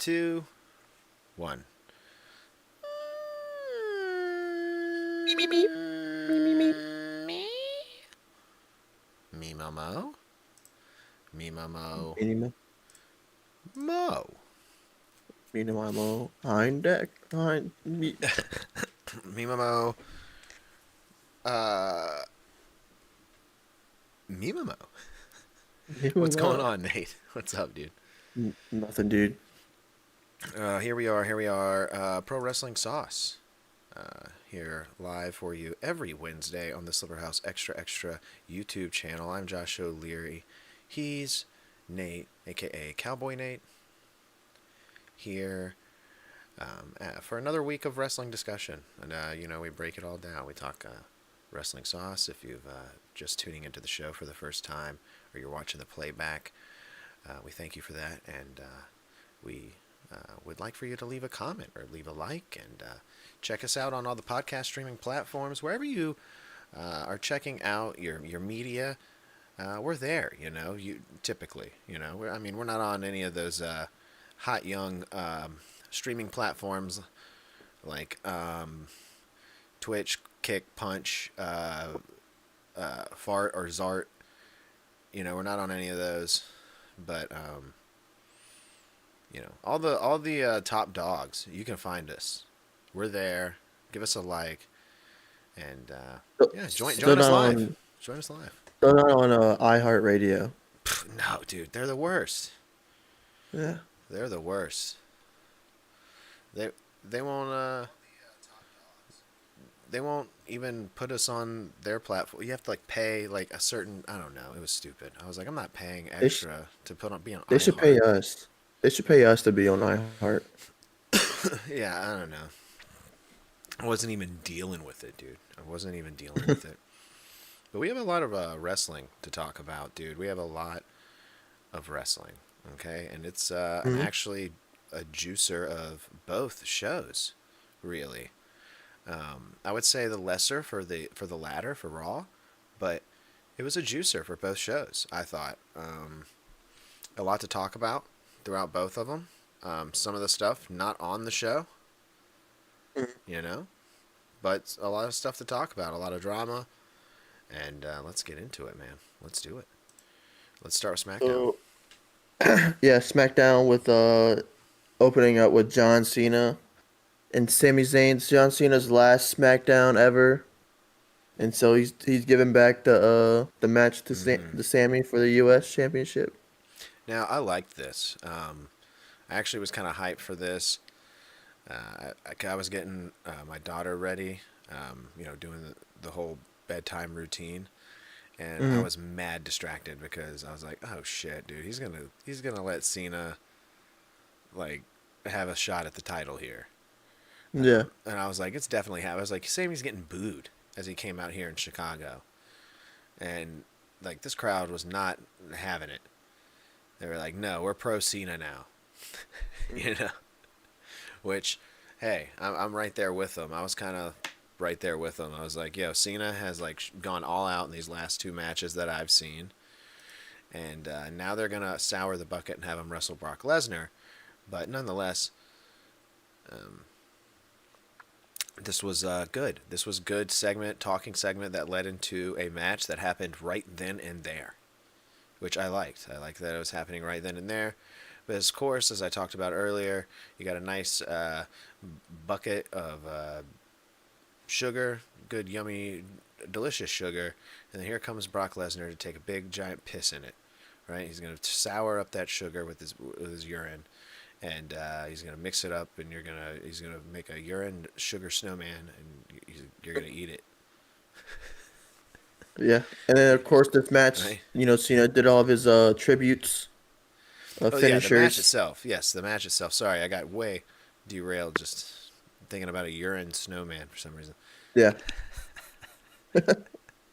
2, 1. Beep, beep, beep. Beep, beep, beep. Me Momo. Me Momo. Minimo. Mo. Minimo. Hind deck. Hind. Me. Me Momo. Uh. Me Momo. What's going Minimo. on, Nate? What's up, dude? Nothing, dude. Here we are. Here we are. Pro Wrestling Sauce. Here live for you every Wednesday on the Slipperhouse Extra Extra YouTube channel. I'm Josh O'Leary. He's Nate, aka Cowboy Nate, here for another week of wrestling discussion. And we break it all down. We talk wrestling sauce. If you've just tuning into the show for the first time or you're watching the playback, we thank you for that, and we would like for you to leave a comment or leave a like, and check us out on all the podcast streaming platforms. Wherever you are checking out your media, we're there. You typically, we're not on any of those hot young streaming platforms like Twitch, Kick, Punch, Fart, or Zart. We're not on any of those, but all the top dogs, you can find us. We're there. Give us a like, and join us live. Join us live. Still not on iHeartRadio. No, dude, they're the worst. Yeah. They're the worst. They won't even put us on their platform. You have to pay a certain, I don't know. It was stupid. I was like, I'm not paying extra to be on They should iHeart. pay us. They should pay us to be on iHeart. Yeah, I don't know. I wasn't even dealing with it, dude. I wasn't even dealing with it. But we have a lot of wrestling to talk about, dude. We have a lot of wrestling, okay? And it's I'm actually a juicer of both shows, really. I would say the lesser for the latter, for Raw, but it was a juicer for both shows, I thought. A lot to talk about throughout both of them. Some of the stuff not on the show, but a lot of stuff to talk about, a lot of drama, and let's get into it, man. Let's do it. Let's start with SmackDown. So, yeah, SmackDown with opening up with John Cena and Sami Zayn's John Cena's last SmackDown ever, and so he's giving back the match to the Sami for the U.S. Championship. Now, I liked this. I actually was kind of hyped for this. I was getting my daughter ready, doing the whole bedtime routine, and I was mad distracted because I was like, "Oh shit, dude, he's gonna let Cena have a shot at the title here." Yeah. And I was like, "It's definitely happening." I was like, "Sami's getting booed as he came out here in Chicago," and this crowd was not having it. They were like, "No, we're pro Cena now," Which, hey, I'm right there with them. I was kind of right there with them. I was like, yo, Cena has gone all out in these last two matches that I've seen, and now they're gonna sour the bucket and have him wrestle Brock Lesnar. But nonetheless, this was good. This was good talking segment that led into a match that happened right then and there, which I liked. I liked that it was happening right then and there. But of course, as I talked about earlier, you got a nice bucket of sugar, good, yummy, delicious sugar, and then here comes Brock Lesnar to take a big, giant piss in it. Right? He's gonna sour up that sugar with his urine, and he's gonna mix it up, and he's gonna make a urine sugar snowman, and you're gonna eat it. Yeah, and then of course this match, Right? Cena did all of his tributes, Oh yeah, the match finishers. itself. Yes, the match itself. Sorry, I got way derailed just thinking about a urine snowman for some reason. Yeah. Do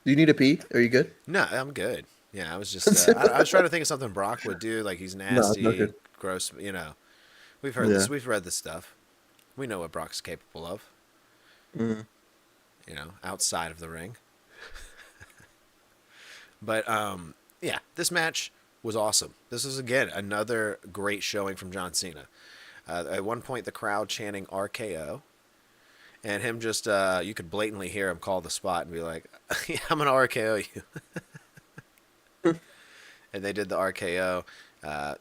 you need a pee? Are you good? No, I'm good. Yeah, I was just I was trying to think of something Brock would do. Like he's No, it's not nasty, good. gross. We've heard Yeah. this. We've read this stuff. We know what Brock's capable of. Mm. Outside of the ring. But yeah, this match was awesome. This is again another great showing from John Cena. At one point, the crowd chanting RKO, and him just you could blatantly hear him call the spot and be like, yeah, "I'm gonna RKO you," and they did the RKO.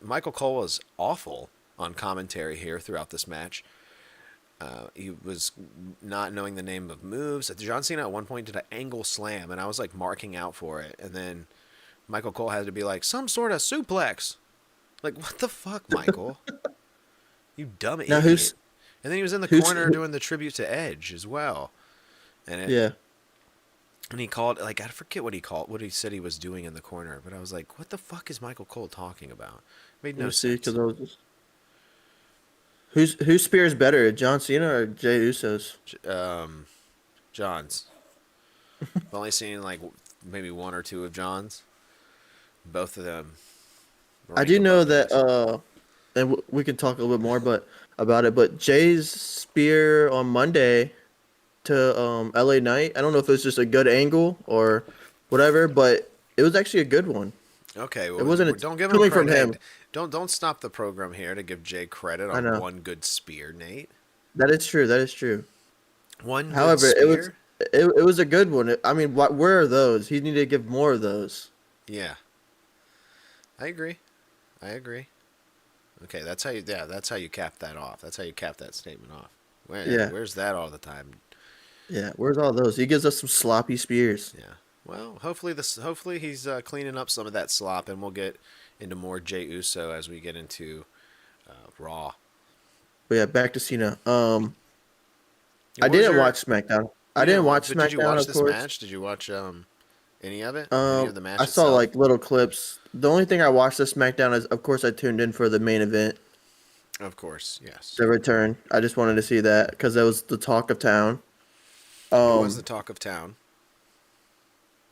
Michael Cole was awful on commentary here throughout this match. He was not knowing the name of moves. John Cena at one point did an angle slam, and I was like marking out for it. And then Michael Cole had to be like, some sort of suplex. Like, what the fuck, Michael? You dumb Now idiot. And then he was in the who's corner doing the tribute to Edge as well. yeah. And he called, like, I forget what he called, what he said he was doing in the corner. But I was like, what the fuck is Michael Cole talking about? Made no See, sense. because who spears better, John Cena or Jey Uso's? John's. I've only seen like maybe one or two of John's. Both of them. I Rank do know above that, theirs. and we can talk a little bit more, but about it. But Jay's spear on Monday to LA Knight. I don't know if it was just a good angle or whatever, but it was actually a good one. Okay, It well, wasn't don't give him coming from credit. him. Hey, don't stop the program here to give Jay credit I on know one good spear, Nate. that is true. That is true. One good However, spear? it was a good one. I mean, where are those? He needed to give more of those. Yeah, I agree. I agree. Okay, that's how you cap that off. That's how you cap that statement off. Yeah, Where's that all the time? yeah. Where's all those? He gives us some sloppy spears. Yeah. Well, hopefully he's cleaning up some of that slop, and we'll get into more Jey Uso as we get into Raw. But yeah, back to Cena. Yeah, I what was didn't your? watch SmackDown. Well, I you didn't know, watch but did you SmackDown, watch of this course. match? Did you watch any of it? Any of the match I saw itself? like little clips. The only thing I watched this SmackDown is, of course, I tuned in for the main event, Of course, yes. the return. I just wanted to see that because that was the talk of town. It was the Um, talk of town.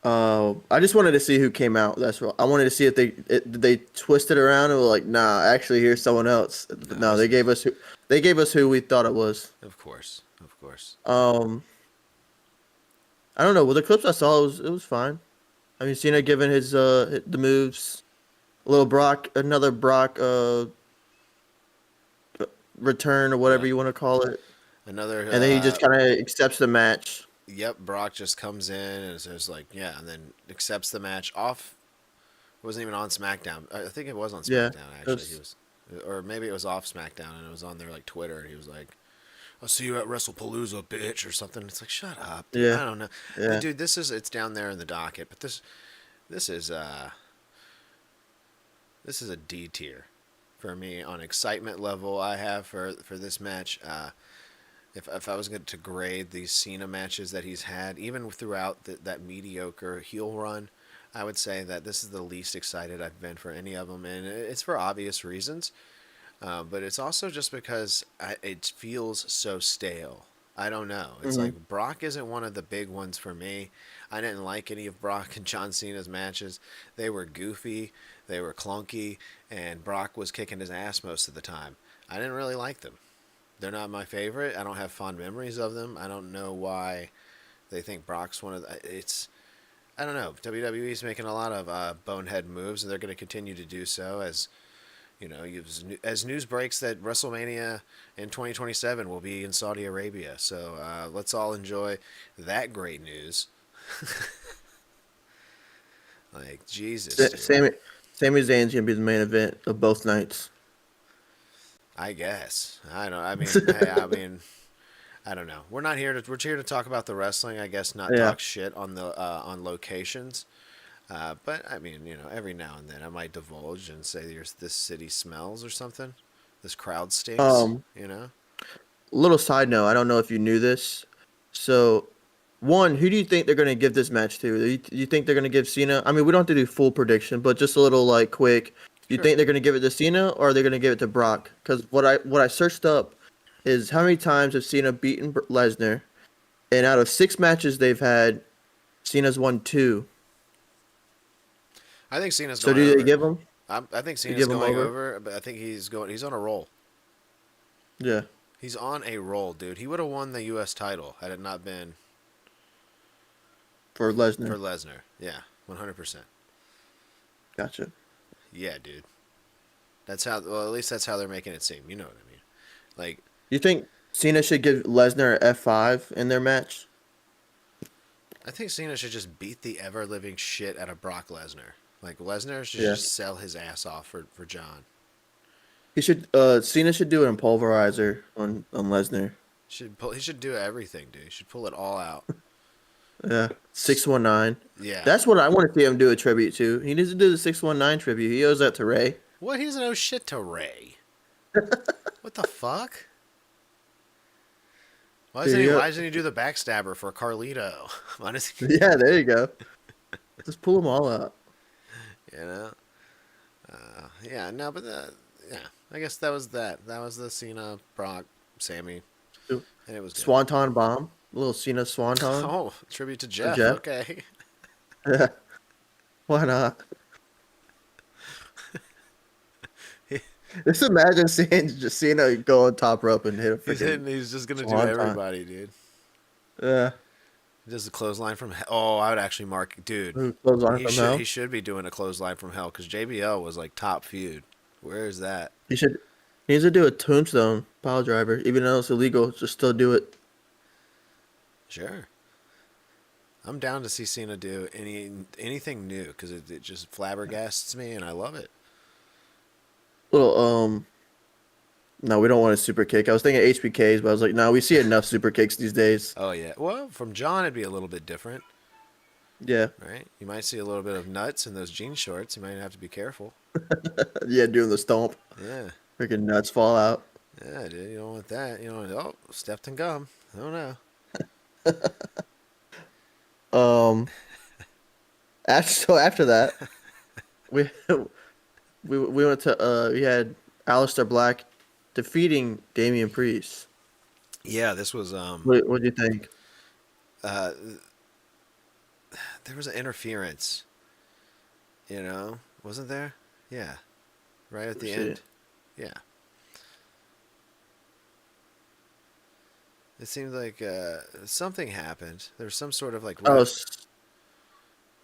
I just wanted to see who came out. That's what I wanted to see if did they twist it around and were like, nah, actually, here's someone else. No, No, they gave us who we thought it was. of course, of course. Um, I don't know. With the clips I saw, it was fine. I mean, Cena giving his the moves, a little Brock, another Brock return or Yeah. whatever you want to call it, Another. and then he just kind of accepts the match. Yep. Brock just comes in and says like, yeah, and then accepts the match off. It wasn't even on SmackDown. I think it was on Yeah, SmackDown it actually. He was, was, or maybe it was off SmackDown and it was on their like Twitter and he was like, "I'll see you at WrestlePalooza, bitch," or something. It's like, shut up, dude. yeah, I don't know, yeah. dude. It's down there in the docket, but this is this is a D tier for me on excitement level. I have for this match. If I was going to grade these Cena matches that he's had, even throughout that mediocre heel run, I would say that this is the least excited I've been for any of them, and it's for obvious reasons. But it's also just because it feels so stale. I don't know. It's Hmm. like Brock isn't one of the big ones for me. I didn't like any of Brock and John Cena's matches. They were goofy, they were clunky, and Brock was kicking his ass most of the time. I didn't really like them. They're not my favorite. I don't have fond memories of them. I don't know why they think Brock's one of the. It's I don't know. WWE's making a lot of bonehead moves, and they're going to continue to do so as you know, as news breaks that WrestleMania in 2027 will be in Saudi Arabia. So let's all enjoy that great news. Like Jesus, dude. Sami Zayn's gonna be the main event of both nights. I guess I don't. I mean, hey, I mean, I don't know. We're here to talk about the wrestling. I guess not Yeah. talk shit on locations. But I mean, you know, every now and then I might divulge and say there's this city smells or something. This crowd stinks. Um, You know. Little side note. I don't know if you knew this. So, one, who do you think they're gonna give this match to? Do you think they're gonna give Cena? I mean, we don't have to do full prediction, but just a little like quick. You Sure. think they're gonna give it to Cena or are they gonna give it to Brock? Because what I searched up is how many times have Cena beaten Lesnar, and out of 6 matches they've had, Cena's won 2. I think Cena's So going do they over. give him? I think They Cena's give him going over? over, but I think he's going. He's on a roll. Yeah, He's on a roll, dude. He would have won the U.S. title had it not been for for Lesnar. Lesnar. Yeah, 100%. Gotcha. Yeah, dude. That's how. Well, at least that's how they're making it seem. You know what I mean? Like, You think Cena should give Lesnar an F5 in their match? I think Cena should just beat the ever living shit out of Brock Lesnar. Like, Lesnar should Yeah. just sell his ass off for John. He should Cena should do it in pulverizer on Lesnar. He should do everything, dude. He should pull it all out. Yeah. 619. Yeah. That's what I want to see him do a tribute to. He needs to do the 619 tribute. He owes that to Ray. What? He doesn't owe shit to Ray. What the fuck? Dude, yeah. Why doesn't he do the backstabber for Carlito? Why does he, Yeah, there you go. Just pull them all out. you know? Yeah, no, but yeah, I guess that was that. That was the Cena, Brock, Sammy, and it was good. Swanton bomb. A little Cena Swanton Oh, tribute to for Jeff. Jeff. Okay. Yeah. Why not? Just imagine seeing just Cena go on top rope and hit a freaking He's just gonna do Swanton. everybody, dude. Yeah. He does the clothesline from hell. Oh, I would actually mark, dude. Who close on from hell? He should be doing a clothesline from hell because JBL was like top feud. Where is that? He needs to do a tombstone pile driver, even though it's illegal. Just still do it. Sure. I'm down to see Cena do anything new because it just flabbergasts me and I love it. Little No, we don't want a super kick. I was thinking HBKs, but I was like, no, we see enough super kicks these days. Oh yeah. Well, from John it'd be a little bit different, Yeah. right? You might see a little bit of nuts in those jean shorts. You might have to be careful. Yeah, doing the stomp. Yeah. Freaking nuts fall out. Yeah, dude. You don't want that. You don't want, oh, stepped and gum. I don't know. Um after that, we we went to we had Aleister Black defeating Damian Priest. Yeah, this was What do you think? uh there was an interference, wasn't there? Yeah. Right at the See. end. Yeah. It seemed like something happened. There was some sort of like Oh, ref.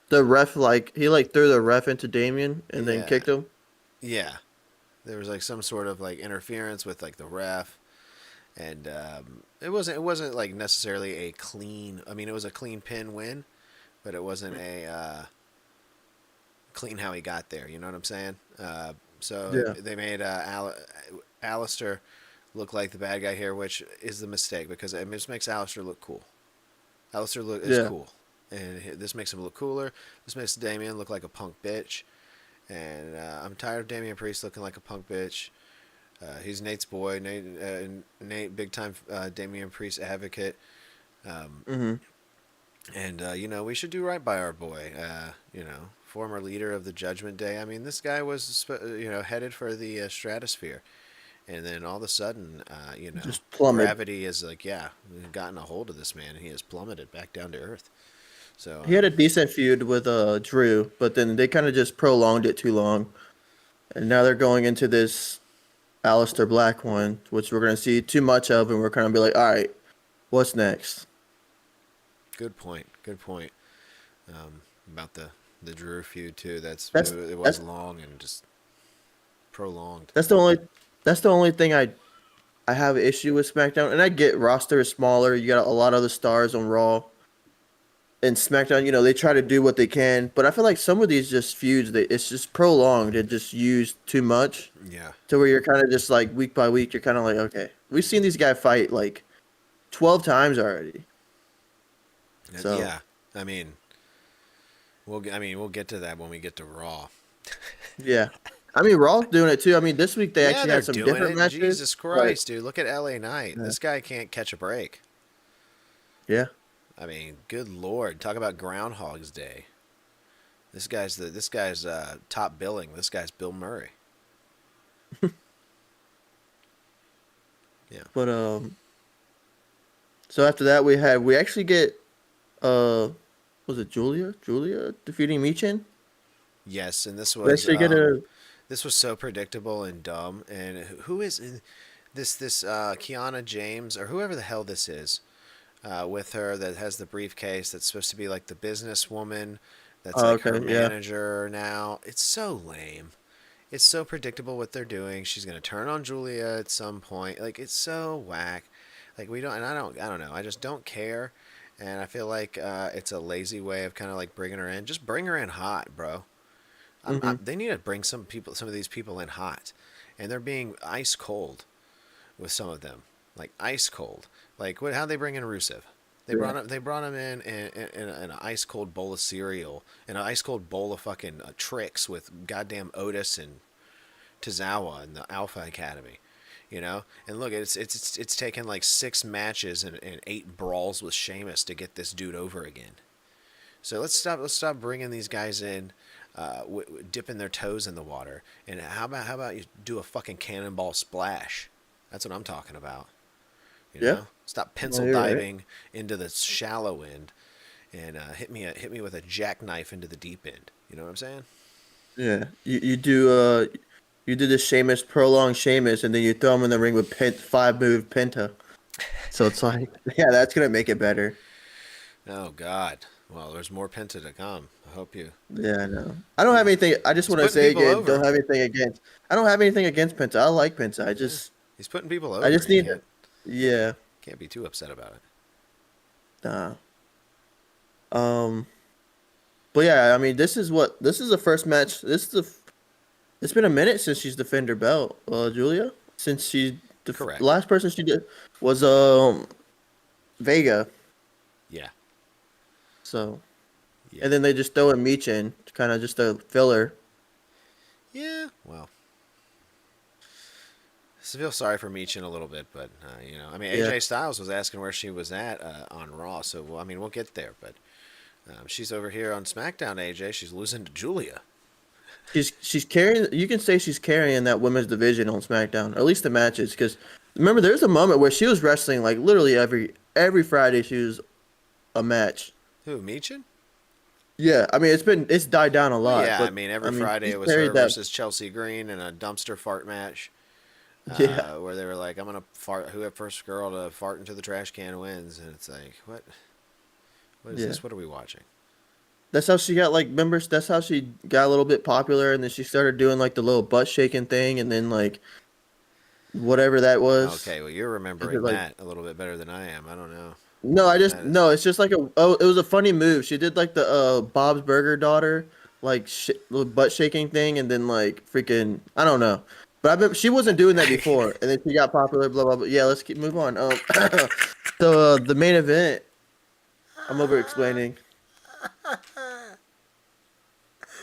the ref he threw the ref into Damian and then Yeah. kicked him. Yeah. There was like some sort of like interference with like the ref, and it wasn't like necessarily a clean. I mean, it was a clean pin win, but it wasn't a clean how he got there. You know what I'm saying? So Yeah. they made Alistair look like the bad guy here, which is the mistake because it just makes Alistair look cool. Alistair is Yeah. cool, and this makes him look cooler. This makes Damian look like a punk bitch, and I'm tired of Damian Priest looking like a punk bitch. He's Nate's boy. Nate, big time Damian Priest advocate. Mhm. And we should do right by our boy. Former leader of the Judgment Day. I mean, this guy was headed for the stratosphere, and then all of a sudden, Just plummeted. gravity is like, yeah, we've gotten a hold of this man, and he has plummeted back down to earth. So He had a decent feud with Drew, but then they kind of just prolonged it too long. And now they're going into this Aleister Black one, which we're going to see too much of, and we're kind of be like, all right, what's next? good point. Good point. About the Drew feud too. That's It was that's long and just prolonged. that's the only thing I have an issue with SmackDown. And I get roster is smaller. You got a lot of the stars on Raw and SmackDown. They try to do what they can, but I feel like some of these just feuds, it's just prolonged and just used too much Yeah. to where you're kind of just like week by week. You're kind of like, okay, we've seen these guys fight like 12 times already. So Yeah. I mean, we'll get to that when we get to Raw. yeah, I mean Raw's doing it too. I mean this week they Yeah, actually they're had some doing different it. matches. Jesus Like, Christ, dude! Look at LA Knight. yeah, This guy can't catch a break. yeah, I mean, good lord! Talk about Groundhog's Day. This guy's top billing. This guy's Bill Murray. Yeah. but so after that we actually get was it Julia defeating Michin? Yes, and We actually get a this was so predictable and dumb. And who is in this Kiana James or whoever the hell this is with her that has the briefcase that's supposed to be like the businesswoman that's oh, like her okay, yeah, manager now. It's so lame. It's so predictable what they're doing. She's gonna turn on Julia at some point. Like it's so whack. Like we don't, and I don't know. I just don't care, and I feel like it's a lazy way of kind of like bringing her in. Just bring her in hot, bro. Hmm. They need to bring some of these people in hot, and they're being ice cold with some of them, like ice cold. Like what? How they bring in Rusev? Yeah. They brought him in an ice cold bowl of cereal and an ice cold bowl of fucking tricks with goddamn Otis and Tozawa and the Alpha Academy, you know. And look, it's taken like 6 matches and 8 brawls with Sheamus to get this dude over again. So let's stop bringing these guys in, dipping their toes in the water. And how about you do a fucking cannonball splash? That's what I'm talking about. You Yeah. know, stop No, pencil you're right. diving into the shallow end and hit me with a jackknife into the deep end. You know what I'm saying? Yeah. You do the Sheamus prolonged Sheamus, and then you throw him in the ring with 5 move Penta. So it's like, yeah, that's gonna make it better. Oh God. Well, there's more Penta to come. I hope you. Yeah, I know. I don't have anything. I just He's want to putting say people again, don't over. have anything against. I don't have anything against Penta. I like Penta. Yeah, he's putting people I over. just You need. Yeah. can't be too upset about it. Nah. Um. But yeah, I mean, this is the first match. It's been a minute since she's defended her belt, Julia. Since the Correct. last person she did was Vega. Yeah. So, Yeah. and then they just throw in Michin, kind of just a filler. Yeah. Well, I feel sorry for Meechin a little bit, but you know, I mean, Yeah. AJ Styles was asking where she was at on Raw, so well, I mean, we'll get there. But she's over here on SmackDown. AJ, she's losing to Julia. She's carrying. You can say she's carrying that women's division on SmackDown, or at least the matches. Because remember, there's a moment where she was wrestling like literally every Friday. She was a match. Who, Meechin? Yeah, I mean it's died down a Well, lot, yeah. I but mean, I every mean Friday she's it was her carried that. versus Chelsea Green in a dumpster fart match, Yeah, where they were like, "I'm gonna fart. Who first girl to fart into the trash can wins." And it's like, what? What is yeah. this? What are we watching? That's how she got like members. That's how she got a little bit popular, and then she started doing like the little butt shaking thing, and then like whatever that was. Okay, well, you're She did remembering like that a little bit better than I am. I don't know. I don't no, know I what just that is. no. It's just like it was a funny move. She did like the Bob's Burger daughter like little butt shaking thing, and then like freaking I don't know. But she wasn't doing that before, and then she got popular. Blah blah blah. Yeah, let's keep move on. So the main event. I'm over explaining.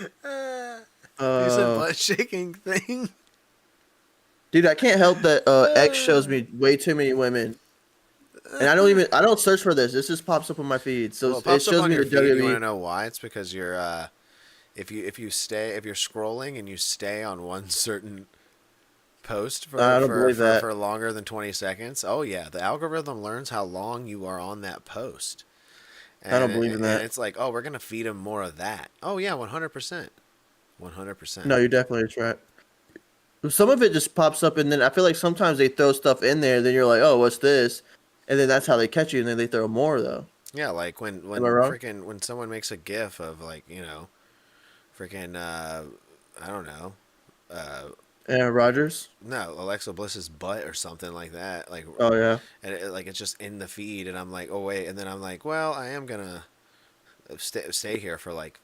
You said Uh, butt shaking thing. Dude, I can't help that X shows me way too many women. And I don't search for this. This just pops up on my feed. So Well, it it pops up shows on me your the feed. You want to WWE. know why? It's because you're if you're scrolling and you stay on one certain post I don't believe that. for longer than 20 seconds. Oh yeah, the algorithm learns how long you are on that post. I And don't believe in that. it's like, "Oh, we're going to feed them more of that." Oh yeah, 100%. 100%. No, you're definitely right. Some of it just pops up and then I feel like sometimes they throw stuff in there, then you're like, "Oh, what's this?" And then that's how they catch you and then they throw more though. Yeah, like Am I wrong? when someone makes a gif of like, you know, freaking I don't know, uh Yeah, Rogers. no, Alexa Bliss's butt or something like that. Like Oh yeah. and like it's just in the feed, and I'm like, oh wait, and then I'm like, well, I am gonna stay here for like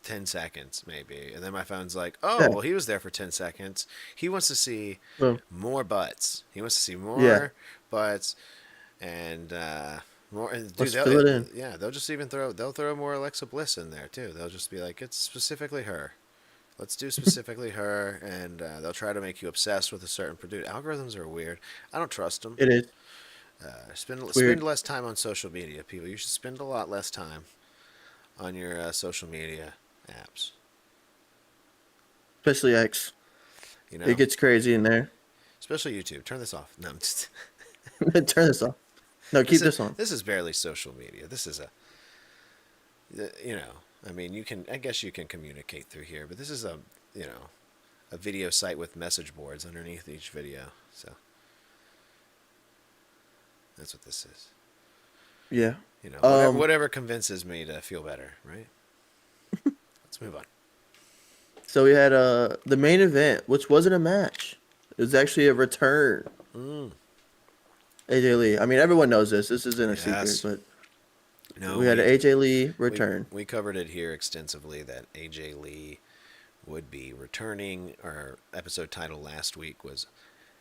10 seconds maybe, and then my phone's like, oh Yeah. well, he was there for 10 seconds. He wants to see So, more butts. He wants to see yeah. more butts, and more. And dude, Let's fill it in. yeah, they'll throw more Alexa Bliss in there too. They'll just be like, it's specifically her. Let's do specifically her, and they'll try to make you obsessed with a certain producer. Algorithms are weird. I don't trust them. It is Spend weird, less time on social media, people. You should spend a lot less time on your social media apps. especially X. You It know, gets crazy in there. especially YouTube. Turn this off. No, I'm just, Turn this off. No, keep this on. this is barely social media. This is you know, I mean, you can, I guess you can communicate through here, but this is a, you know, a video site with message boards underneath each video. So that's what this is. Yeah. You know, Um. whatever convinces me to feel better, right? Let's move on. So we had the main event, which wasn't a match. It was actually a return. Mm. AJ Lee. I mean, everyone knows this. This isn't a secret, Yes. but No, we had an AJ Lee return. we covered it here extensively that AJ Lee would be returning. Our episode title last week was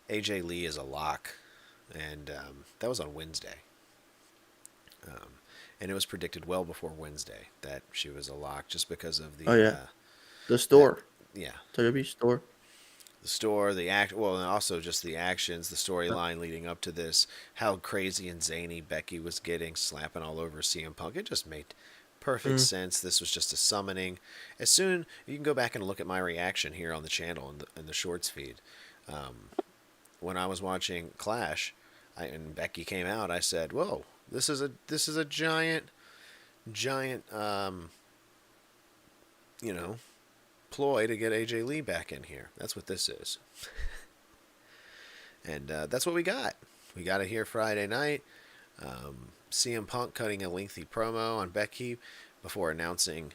AJ Lee is a lock, and that was on Wednesday. And it was predicted well before Wednesday that she was a lock just because of Oh the yeah, the that store, yeah, WWE store. the store, the act, well, and also just the actions, the storyline leading up to this, how crazy and zany Becky was getting, slapping all over CM Punk. It just made perfect Mm. sense. This was just a summoning. As soon you can go back and look at my reaction here on the channel in the shorts feed. When I was watching Clash, and Becky came out, I said, "Whoa, this is a giant you know ploy to get AJ Lee back in here. That's what this is." And that's what we got. We got it here Friday night. CM Punk cutting a lengthy promo on Becky before announcing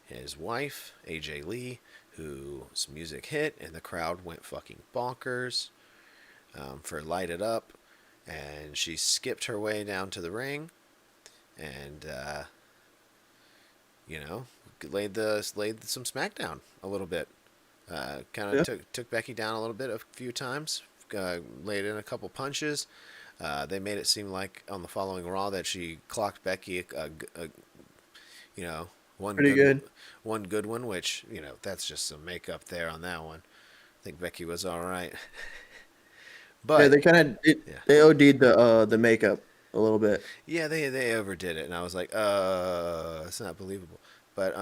his wife, AJ Lee, whose music hit and the crowd went fucking bonkers for Light It Up. And she skipped her way down to the ring and, you know, laid some smackdown a little bit. Kind of Yeah, took Becky down a little bit a few times. Laid in a couple punches. They made it seem like on the following Raw that she clocked Becky you know one pretty good good. one good one, which that's just some makeup there on that one. I think Becky was all right, Yeah, but they kind of yeah, they OD'd the makeup a little bit. yeah, they overdid it, and I was like, it's not believable. But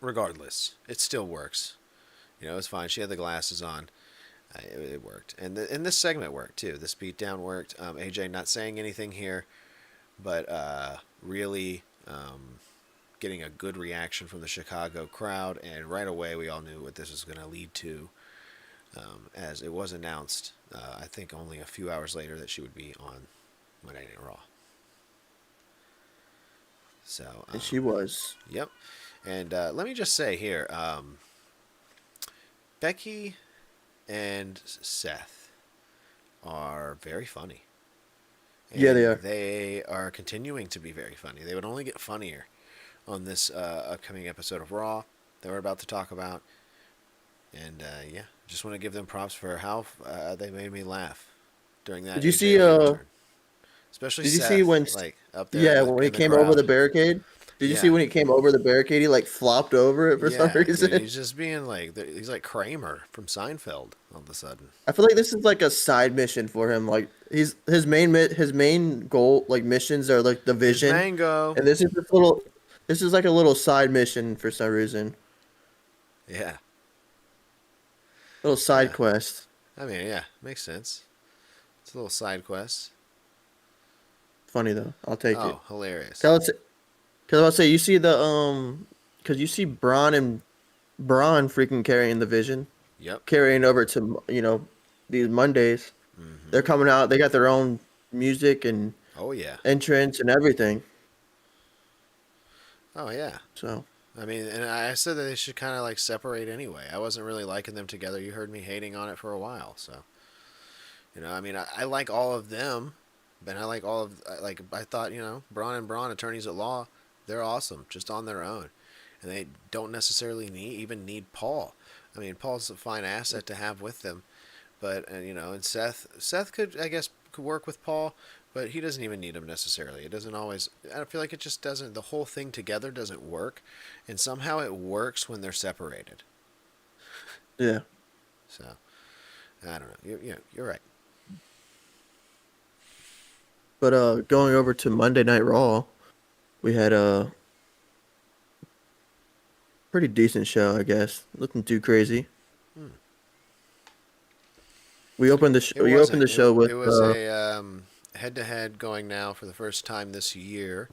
regardless, it still works. It's fine. She had the glasses on. It worked, and this segment worked too. This beatdown worked. AJ not saying anything here, but really getting a good reaction from the Chicago crowd, and right away we all knew what this was going to lead to, as it was announced. I think only a few hours later that she would be on Monday Night Raw. So, And she was. yep. And let me just say here, Becky and Seth are very funny. Yeah, they And are. they are continuing to be very funny. They would only get funnier on this upcoming episode of Raw that we're about to talk about. And yeah, just want to give them props for how they made me laugh during that Did you AJ see? Lee return. Especially Did you see Seth, when? like up there Yeah, when he in the came over the crowd. barricade. Did you see Yeah, when he came over the barricade? He like flopped over it for some yeah, dude, reason. he's just being like he's like Kramer from Seinfeld all of a sudden. I feel like this is like a side mission for him. Like his main goal like missions are like the There's vision, Mango. and this is like a little side mission for some reason. Yeah, Little side yeah. quest. I mean, yeah, makes sense. It's a little side quest. Funny though. I'll take it. Oh, hilarious. Cause I'll say you see cause you see Braun freaking carrying the vision, Yep. carrying over to these Mondays. Hmm. They're coming out. They got their own music and Oh yeah. entrance and everything. Oh yeah. So I mean, and I said that they should kind of like separate anyway. I wasn't really liking them together. You heard me hating on it for a while. So, I mean, I like all of them, but I like all of, like, I thought, Braun and Braun, attorneys at law, they're awesome just on their own. And they don't necessarily even need Paul. I mean, Paul's a fine asset to have with them. But, and Seth could, I guess, could work with Paul, but he doesn't even need him necessarily. It doesn't always, I feel like it just doesn't, the whole thing together doesn't work. And somehow it works when they're separated. yeah. So, I don't know. You're right. But going over to Monday Night Raw, we had a pretty decent show, I guess. Nothing too crazy. Hmm. It We opened wasn't. the show with It was a head-to-head going now for the first time this year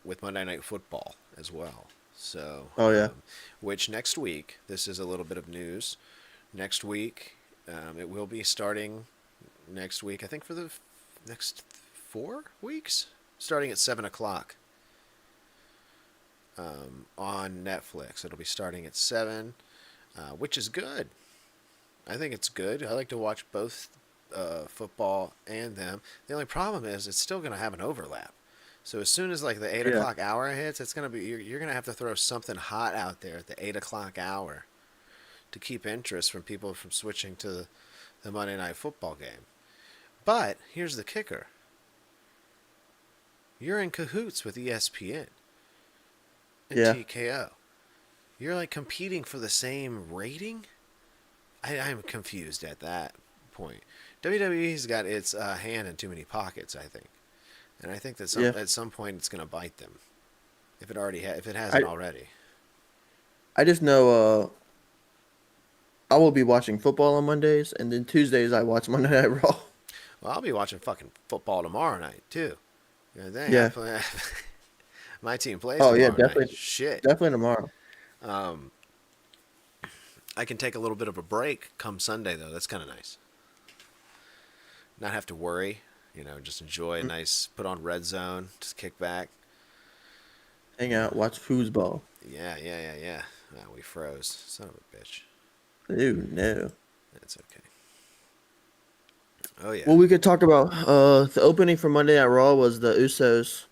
with Monday Night Football as well. So, oh yeah. which next week, this is a little bit of news. Next week, it will be starting next week, I think for the next 4 weeks, starting at 7 o'clock. on Netflix. It'll be starting at 7, which is good. I think it's good. I like to watch both football and them. The only problem is it's still going to have an overlap. So as soon as like the 8 o'clock hour hits, it's gonna be you're gonna have to throw something hot out there at the 8 o'clock hour to keep interest from people from switching to the Monday Night Football game. But here's the kicker: you're in cahoots with ESPN and Yeah. TKO. You're like competing for the same rating. I'm confused at that point. WWE's got its hand in too many pockets, I think, and I think that Yeah. at some point it's going to bite them if if it hasn't I already. I just know I will be watching football on Mondays, and then Tuesdays I watch Monday Night Raw. Well, I'll be watching fucking football tomorrow night too. You know, dang, Yeah. my team plays Oh yeah, tomorrow night. definitely, Shit. definitely tomorrow. Um, I can take a little bit of a break come Sunday though. That's kind of nice. Not have to worry. You know, just enjoy a Mm. nice. Put on Red Zone. Just kick back. Hang out, watch foosball. Yeah. Ah, we froze. Son of a bitch. Ooh, no. That's okay. Oh yeah. Well, we could talk about the opening for Monday Night Raw was the Usos.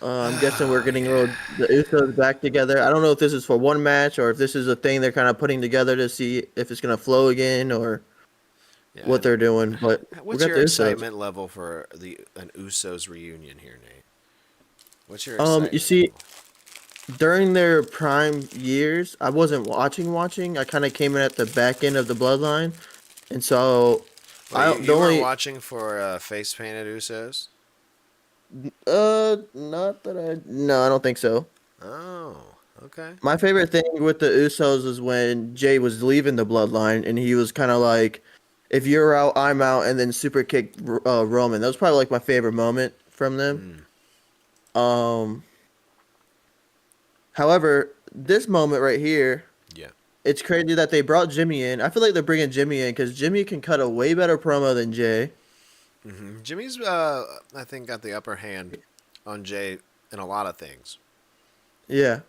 I'm guessing we're Oh getting yeah. the Usos back together. I don't know if this is for one match or if this is a thing they're kind of putting together to see if it's gonna flow again or Yeah. what they're doing. But we What's got your the Usos. excitement level for an Usos reunion here, Nate? What's your You excitement see, level? during their prime years, I wasn't watching. I kind of came in at the back end of the bloodline, and so Well, I the you weren't only watching for face painted Usos. not that I no, I don't think so. Oh, okay. My favorite thing with the Usos is when Jay was leaving the bloodline and he was kind of like, if you're out, I'm out, and then super kicked Roman. That was probably like my favorite moment from them. Mm, Um, However, this moment right here, yeah. it's crazy that they brought Jimmy in. I feel like they're bringing Jimmy in because Jimmy can cut a way better promo than Jay. Jimmy's, I think, got the upper hand on Jay in a lot of things. Yeah,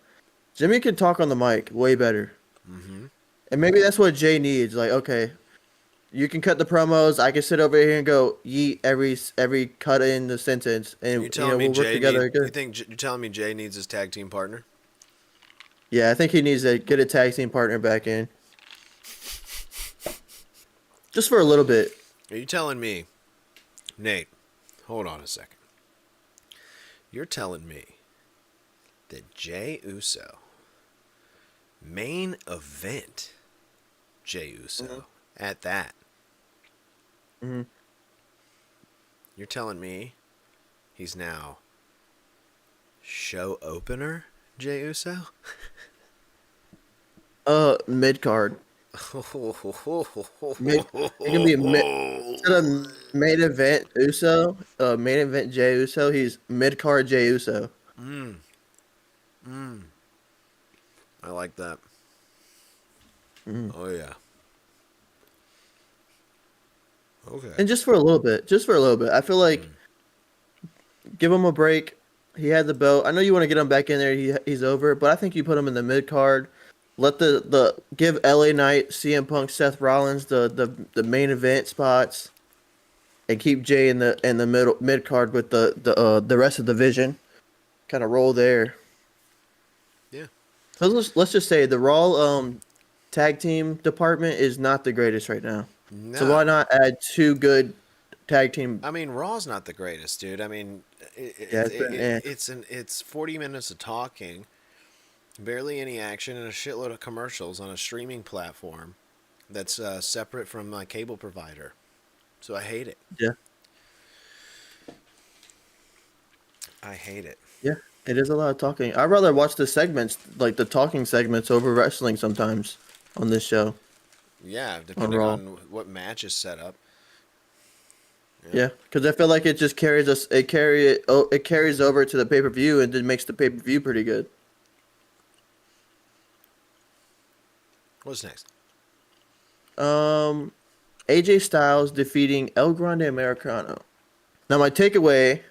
Jimmy can talk on the mic way better, Mm-hmm. and maybe that's what Jay needs. Like, okay, you can cut the promos. I can sit over here and go yeet every cut in the sentence, You and telling me we'll work Jay need? together You good. think you're telling me Jay needs his tag team partner? Yeah, I think he needs to get a tag team partner back in, just for a little bit. Are you telling me, Nate? Hold on a second. You're telling me that Jay Uso main event Jay Hmm. Uso at that? Hmm. You're telling me he's now show opener Jay Uso? Mid card. Mid. It can be mid. Instead of main event Uso, main event Jey Uso, he's mid card Jey Uso. Mm, mm. I like that. Mm. Oh yeah. Okay. And just for a little bit, I feel like give him a break. He had the belt. I know you want to get him back in there. He's over, but I think you put him in the mid card. Let the give LA Knight, CM Punk, Seth Rollins the main event spots, and keep Jay in the middle mid card with the rest of the division. Kind of roll there. Yeah. So let's just say the Raw tag team department is not the greatest right now. So why No. not add two good tag team? I mean, Raw's not the greatest, dude. I mean, Yeah, it's been it's 40 minutes of talking, barely any action, and a shitload of commercials on a streaming platform that's separate from my cable provider. So I hate it. yeah, I hate it. yeah. It is a lot of talking. I'd rather watch the segments, like the talking segments, over wrestling sometimes on this show Yeah, on depending Raw. on what match is set up. Yeah. Yeah, because I feel like it just carries us. It carries over to the pay per view and then makes the pay per view pretty good. What's next? Um, AJ Styles defeating El Grande Americano. Now my takeaway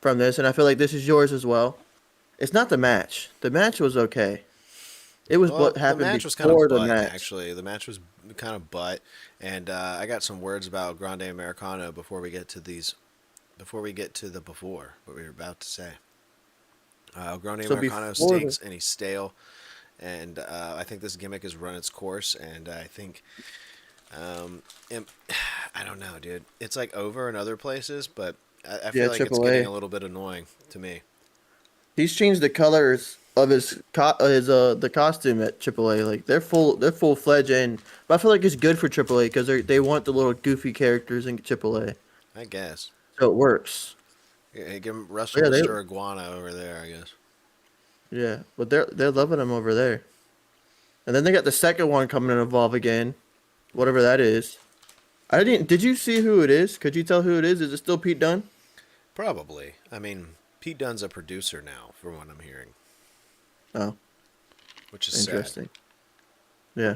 from this, and I feel like this is yours as well. It's not the match. The match was okay. It was Well, what the happened match was kind of before the butt, match. actually. The match was kind of butt, and I got some words about Grande Americano before we get to these. Before we get to the before what we were about to say. Grande So Americano before the stinks and he's stale, and I think this gimmick has run its course, and I think um, im- I don't know, dude. It's like over in other places, but I yeah feel like it's getting AAA, a little bit annoying to me. he's changed the colors of his the costume at AAA. Like they're full fledged, and but I feel like it's good for AAA because they want the little goofy characters in AAA, I guess. so it works. Yeah, give him Wrestle Yeah, they Mr. Iguana over there, I guess. yeah, but they're loving him over there. And then they got the second one coming to Evolve again, whatever that is. I didn't. Did you see who it is? Could you tell who it is? Is it still Pete Dunne? Probably. I mean, Pete Dunne's a producer now, from what I'm hearing, Oh, which is sad. interesting. Yeah.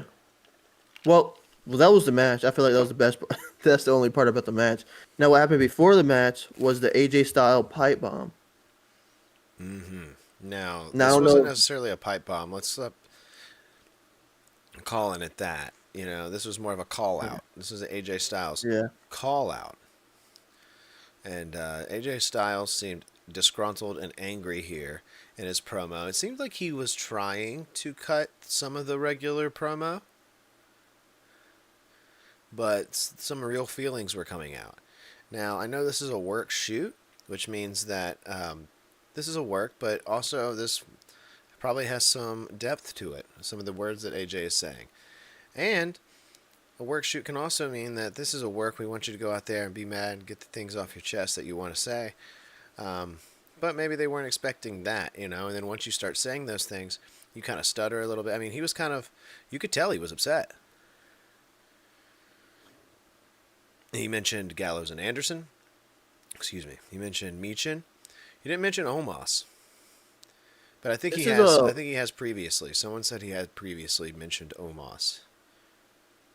Well, that was the match. I feel like that was the best. That's the only part about the match. Now, what happened before the match was the AJ style pipe bomb. Now, Now I this don't wasn't know. necessarily a pipe bomb. Let's stop calling it that. You know, this was more of a call Yeah. out. This is AJ Styles Yeah. call out. And AJ Styles seemed disgruntled and angry here in his promo. It seemed like he was trying to cut some of the regular promo, but some real feelings were coming out. Now, I know this is a work shoot, which means that this is a work, but also this probably has some depth to it, some of the words that AJ is saying. And a work shoot can also mean that this is a work. We want you to go out there and be mad and get the things off your chest that you want to say. But maybe they weren't expecting that, you know. And then once you start saying those things, you kind of stutter a little bit. I mean, he was kind of, you could tell he was upset. He mentioned Gallows and Anderson. Excuse me. He mentioned Meechin. He didn't mention Omos, but I think he This is has. a I think he has previously. Someone said he had previously mentioned Omos.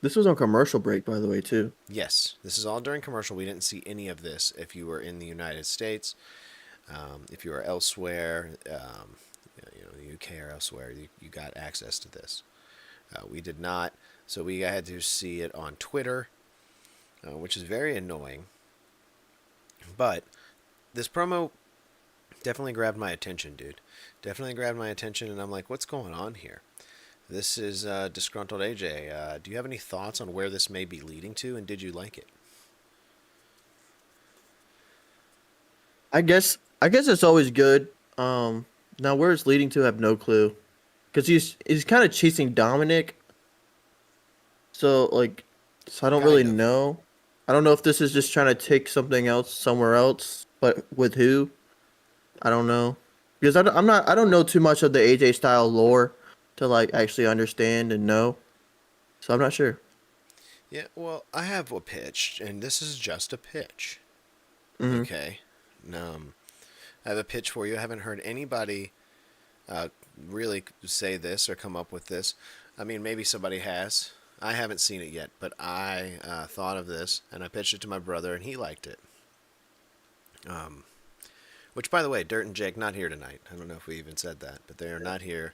this was on commercial break, by the way, too. Yes, this is all during commercial. We didn't see any of this if you were in the United States. If you were elsewhere, the UK or elsewhere, you got access to this. We did not, so we had to see it on Twitter, which is very annoying. But this promo definitely grabbed my attention, dude. Definitely grabbed my attention, and I'm like, what's going on here? This is disgruntled AJ. Do you have any thoughts on where this may be leading to, and did you like it? I guess it's always good. Now where it's leading to, I have no clue. Because he's kind of chasing Dominic, so I don't really Kind of. know. I don't know if this is just trying to take something else somewhere else, but with who? I don't know. Because I don't know too much of the AJ style lore to like actually understand and know. So I'm not sure. Yeah, well, I have a pitch, and this is just a pitch. Hmm. Okay. I have a pitch for you. I haven't heard anybody really say this or come up with this. I mean, maybe somebody has. I haven't seen it yet, but I thought of this and I pitched it to my brother, and he liked it. Which, by the way, Dirt and Jake not here tonight. I don't know if we even said that, but they are not here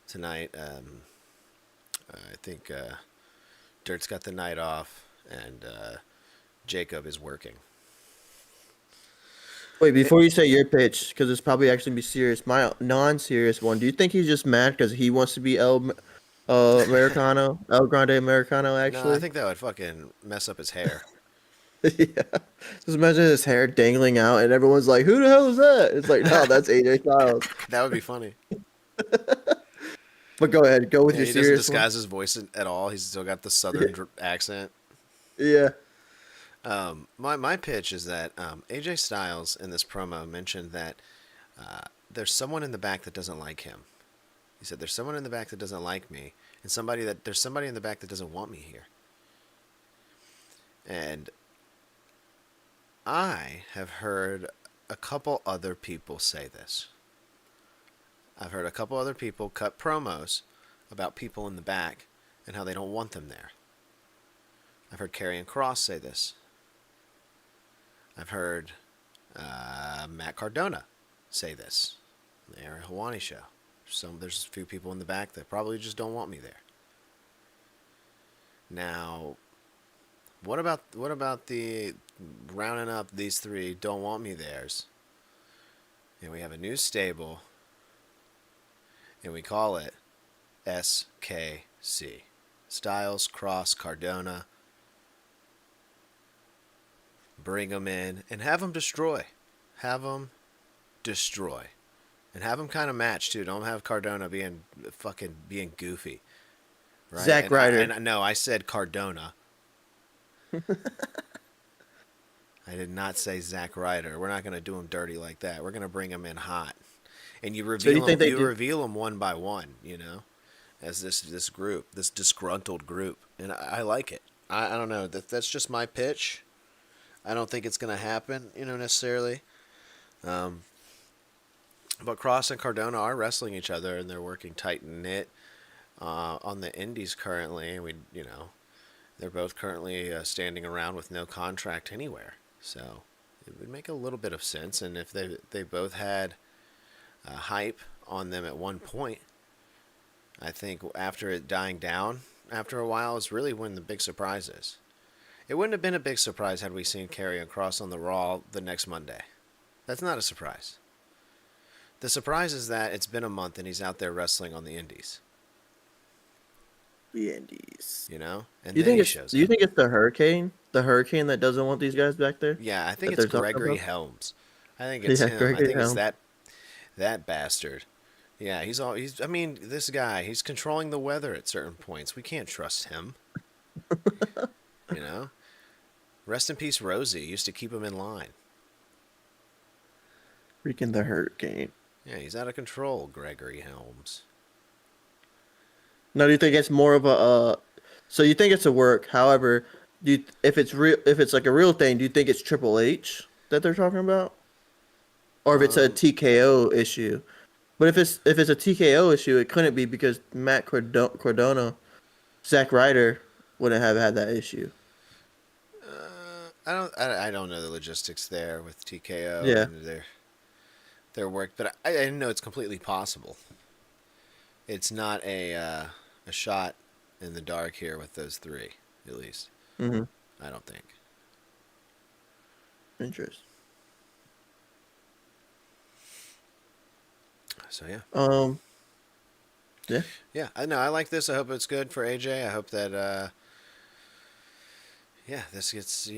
tonight. I think Dirt's got the night off, and Jacob is working. Wait, before you say your pitch, because it's probably actually be serious. My non-serious one. Do you think he's just mad because he wants to be Americano, El Grande Americano? No, I Actually, think that would fucking mess up his hair. yeah. Just imagine his hair dangling out, and everyone's like, "Who the hell is that?" It's like, no, that's AJ Styles. That would be funny. But go ahead, go with Yeah, your he doesn't serious one. disguise his voice at all. He's still got the southern accent. Yeah. My pitch is that AJ Styles in this promo mentioned that there's someone in the back that doesn't like him. He said there's someone in the back that doesn't like me, and there's somebody in the back that doesn't want me here. And I have heard a couple other people say this. I've heard a couple other people cut promos about people in the back and how they don't want them there. I've heard Karrion Kross say this. I've heard Matt Cardona say this. the Ariel Helwani show. There's a few people in the back that probably just don't want me there. Now, what about the rounding up these three don't want me there's? And we have a new stable, and we call it SKC. Styles, Cross, Cardona. Bring them in and have them destroy. Have them destroy. And have them kind of match, too. Don't have Cardona being goofy. Right? Zack Ryder. No, I said Cardona. I did not say Zack Ryder. We're not going to do him dirty like that. We're going to bring him in hot. And you So you reveal think them, they you did? reveal them one by one, as this group, this disgruntled group. And I like it. I don't know. That's just my pitch. I don't think it's going to happen, necessarily. But Cross and Cardona are wrestling each other, and they're working tight and knit on the indies currently. And they're both currently standing around with no contract anywhere. So it would make a little bit of sense. And if they both had hype on them at one point, I think after it dying down after a while is really when the big surprise is. It wouldn't have been a big surprise had we seen Karrion Kross on the Raw the next Monday. That's not a surprise. The surprise is that it's been a month and he's out there wrestling on the indies. The Indies. And Do you then he think shows do you up. think it's the Hurricane? The Hurricane that doesn't want these guys back there? Yeah, I think That it's they're talking Gregory about? Helms. I think it's Yeah, him. I Gregory think it's Helms. that bastard. Yeah, I mean, this guy, he's controlling the weather at certain points. We can't trust him. you know? Rest in peace, Rosie. Used to keep him in line. Freaking the Hurricane. Yeah, he's out of control, Gregory Helms. Now, do you think it's more of a? So you think it's a work? However, if it's real, if it's like a real thing, do you think it's Triple H that they're talking about, or if it's a Um, TKO issue? But if it's a TKO issue, it couldn't be because Cardona, Zack Ryder wouldn't have had that issue. I don't know the logistics there with TKO Yeah. and their work, but I know it's completely possible. It's not a shot in the dark here with those three, at least. Mm-hmm. I don't think. Interest. So yeah, Yeah. yeah. I know. I like this. I hope it's good for AJ. I hope that yeah, this gets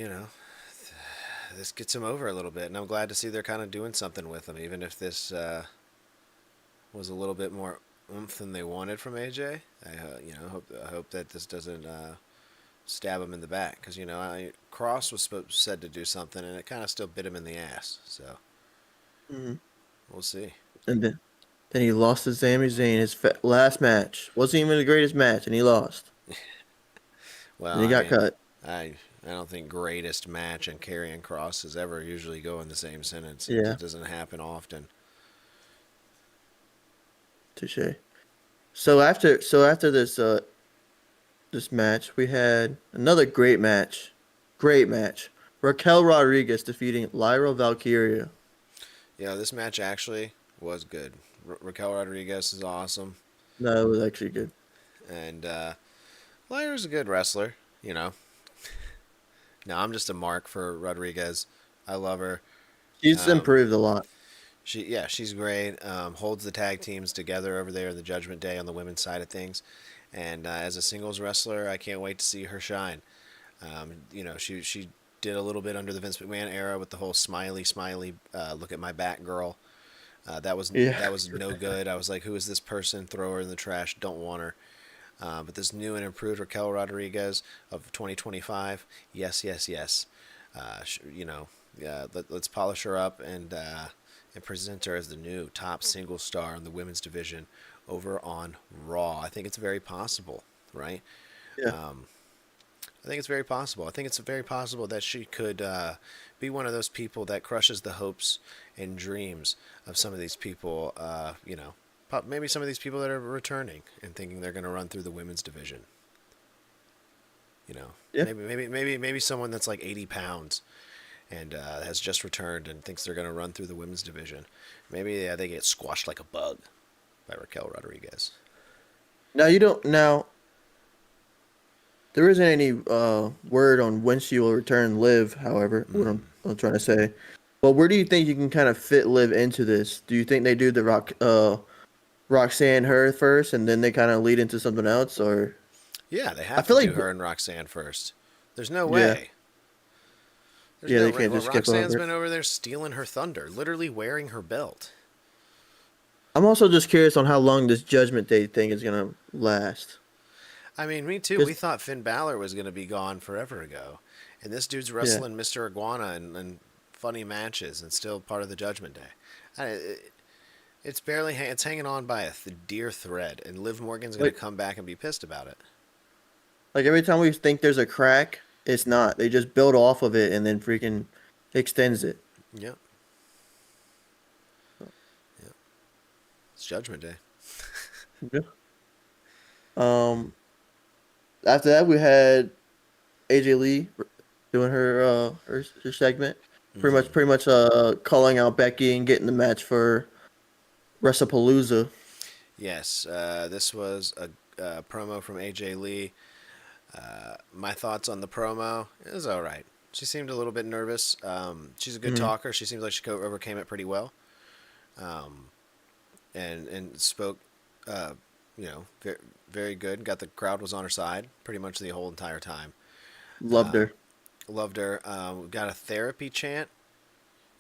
him over a little bit, and I'm glad to see they're kind of doing something with him, even if this was a little bit more oomph than they wanted from AJ. I hope that this doesn't stab him in the back, because Cross was said to do something, and it kind of still bit him in the ass. So Mm-hmm. we'll see. And then he lost to Sami Zayn. His last match wasn't even the greatest match, and he lost. Well, And he I got mean, cut. I don't think greatest match and Karrion Crosses ever usually go in the same sentence. Yeah. It doesn't happen often. Touche. So after this match, we had another great match. Great match. Raquel Rodriguez defeating Lyra Valkyria. Yeah, this match actually was good. Raquel Rodriguez is awesome, No, it was actually good. and Lyra's a good wrestler. No, I'm just a mark for Rodriguez. I love her. She's Um, improved a lot. she's great. Holds the tag teams together over there in the Judgment Day on the women's side of things, and as a singles wrestler, I can't wait to see her shine. She did a little bit under the Vince McMahon era with the whole smiley, look at my back, girl. That was Yeah. that was no good. I was like, who is this person? Throw her in the trash. Don't want her. But this new and improved Raquel Rodriguez of 2025, yes, yes, yes. Let's polish her up and present her as the new top single star in the women's division over on Raw. I think it's very possible, right? Yeah. I think it's very possible. I think it's very possible that she could be one of those people that crushes the hopes and dreams of some of these people. Maybe some of these people that are returning and thinking they're going to run through the women's division. Yeah. Maybe someone that's like 80 pounds and has just returned and thinks they're going to run through the women's division. Maybe they get squashed like a bug by Raquel Rodriguez. Now you don't now. There isn't any word on when she will return Liv. However, what I'm trying to say, but where do you think you can kind of fit Liv into this? Do you think they do the Roxanne her first, and then they kind of lead into something else, or Yeah, they I have to feel do like her and Roxanne first. There's no yeah, way. There's yeah, no they can't just skip Roxanne's over it. been over there stealing her thunder, literally wearing her belt. I'm also just curious on how long this Judgment Day thing is gonna last. I mean, me too. We Cause thought Finn Balor was going to be gone forever ago. And this dude's yeah, wrestling Mr. Iguana in funny matches and still part of the Judgment Day. It's barely it's hanging on by a dear thread, and Liv Morgan's going to like come back and be pissed about it. every time we think there's a crack, it's not. They just build off of it and then freaking extends it. Yep, yep. It's Judgment Day. Yeah. Um. After that, we had AJ Lee doing her segment, pretty much calling out Becky and getting the match for WrestlePalooza. Yes, this was a promo from AJ Lee. My thoughts on the promo, it was all right. She seemed a little bit nervous. She's a good Mm-hmm. talker. She seems like she overcame it pretty well, and spoke, uh, very, very good. Got the crowd was on her side pretty much the whole entire time. Loved her. Loved her. Got a therapy chant.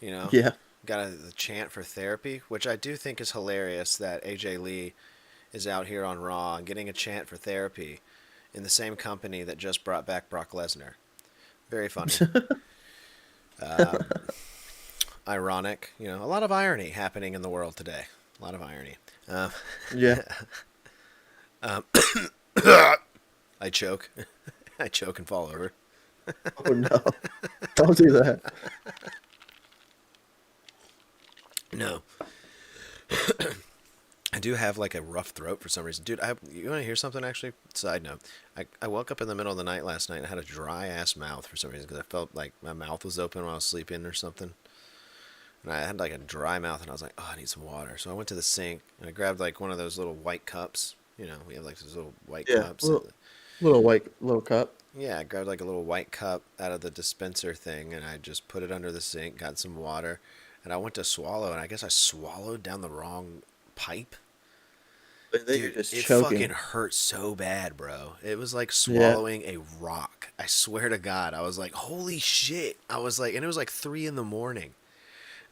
You know, Yeah. got the chant for therapy, which I do think is hilarious that AJ Lee is out here on Raw and getting a chant for therapy in the same company that just brought back Brock Lesnar. Very funny. Ironic. A lot of irony happening in the world today. A lot of irony. Yeah. I choke. I choke and fall over. Oh no! Don't do that. No. I do have like a rough throat for some reason. Dude, you want to hear something actually? Side note. I woke up in the middle of the night last night and had a dry ass mouth for some reason because I felt like my mouth was open while I was sleeping or something. And I had like a dry mouth and I was like, oh, I need some water. So I went to the sink and I grabbed like one of those little white cups. We have like those little white Yeah. cups. Little cup. Yeah, I grabbed like a little white cup out of the dispenser thing and I just put it under the sink, got some water, and I went to swallow and I guess I swallowed down the wrong pipe. And then you're Dude, just it choking. fucking hurt so bad, bro. It was like Yeah. swallowing a rock. I swear to God. I was like, holy shit. I was like, and it was like 3 in the morning.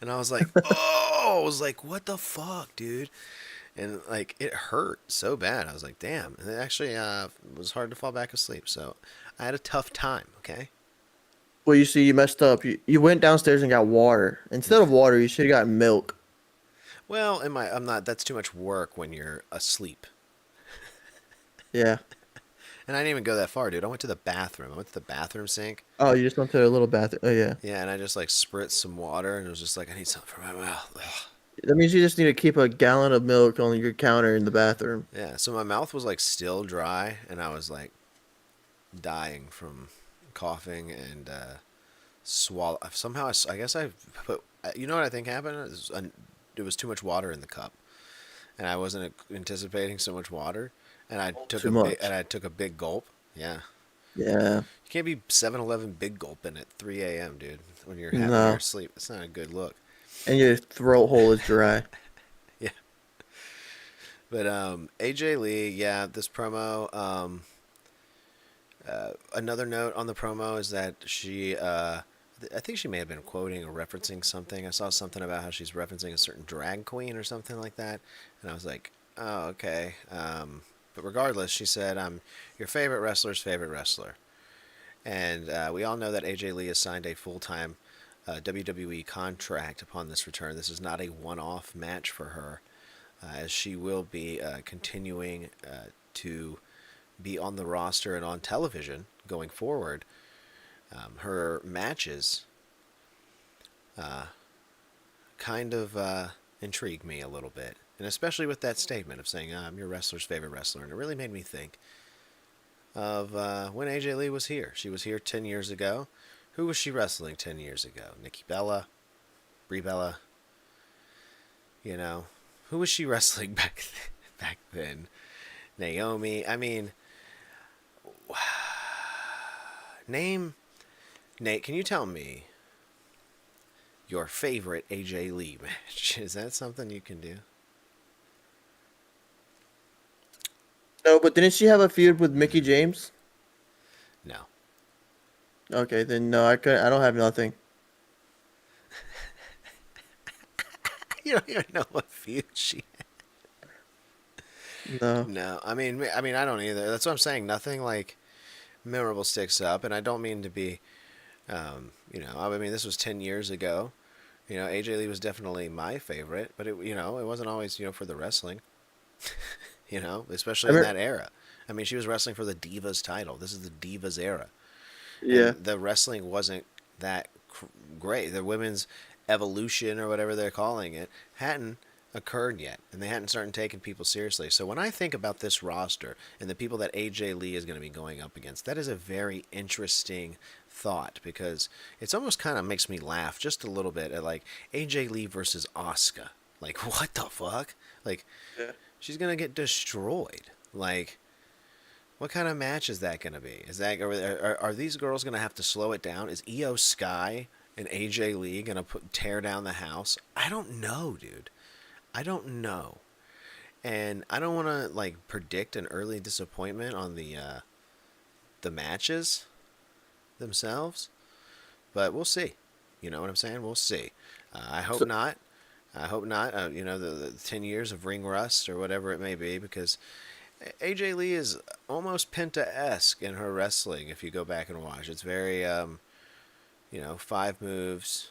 And I was like, oh, I was like, what the fuck, dude? And like, it hurt so bad. I was like, damn. And it actually was hard to fall back asleep. So I had a tough time, okay? Well, you see, you messed up. You went downstairs and got water. Instead of water, you should have gotten milk. Well, I'm not, that's too much work when you're asleep. Yeah. And I didn't even go that far, dude. I went to the bathroom. I went to the bathroom sink. Oh, you just went to a little bathroom. Oh, yeah. Yeah, and I just like spritzed some water and it was just like, I need something for my mouth. Ugh. That means you just need to keep a gallon of milk on your counter in the bathroom. Yeah, so my mouth was like still dry and I was like dying from coughing and swallow. Somehow, I guess I put, you know what I think happened? There was too much water in the cup and I wasn't anticipating so much water. And Too much. I took a big gulp. Yeah. Yeah. You can't be 7-Eleven big gulping at 3 a.m., dude, when you're having No. your sleep. It's not a good look. And your throat hole is dry. Yeah. But AJ Lee, yeah, this promo. Another note on the promo is that I think she may have been quoting or referencing something. I saw something about how she's referencing a certain drag queen or something like that, and I was like, oh, okay. But regardless, she said, "I'm your favorite wrestler's favorite wrestler," and we all know that AJ Lee has signed a full-time WWE contract upon this return. This is not a one-off match for her, as she will be continuing to be on the roster and on television going forward. Her matches kind of intrigue me a little bit, and especially with that statement of saying I'm your wrestler's favorite wrestler, and it really made me think of when AJ Lee was here. She was here 10 years ago. Who was she wrestling 10 years ago? Nikki Bella, Brie Bella. You know, who was she wrestling back then? Naomi. I mean, name Nate. Can you tell me your favorite AJ Lee match? Is that something you can do? No, but didn't she have a feud with Mickey James? No. Okay, then no, I don't have nothing. You don't even know what feud she. No. No, I mean, I don't either. That's what I'm saying. Nothing like memorable sticks up, and I don't mean to be, I mean, this was 10 years ago. AJ Lee was definitely my favorite, but it wasn't always, for the wrestling. I Especially in remember, that era. I mean, she was wrestling for the Divas title. This is the Divas era, yeah. and the wrestling wasn't that great. The women's evolution or whatever they're calling it hadn't occurred yet, and they hadn't started taking people seriously. So when I think about this roster and the people that AJ Lee is going to be going up against, that is a very interesting thought because it's almost kind of makes me laugh just a little bit at like AJ Lee versus Asuka. Like what the fuck? Like Yeah. she's going to get destroyed. Like what kind of match is that going to be? Is that are these girls going to have to slow it down? Is Io Sky and AJ Lee going to tear down the house? I don't know, dude. I don't know. And I don't want to like predict an early disappointment on the matches themselves, but we'll see. You know what I'm saying? We'll see. I hope So, not. I hope not. The 10 years of ring rust or whatever it may be, because AJ Lee is almost Penta-esque in her wrestling. If you go back and watch, it's very, 5 moves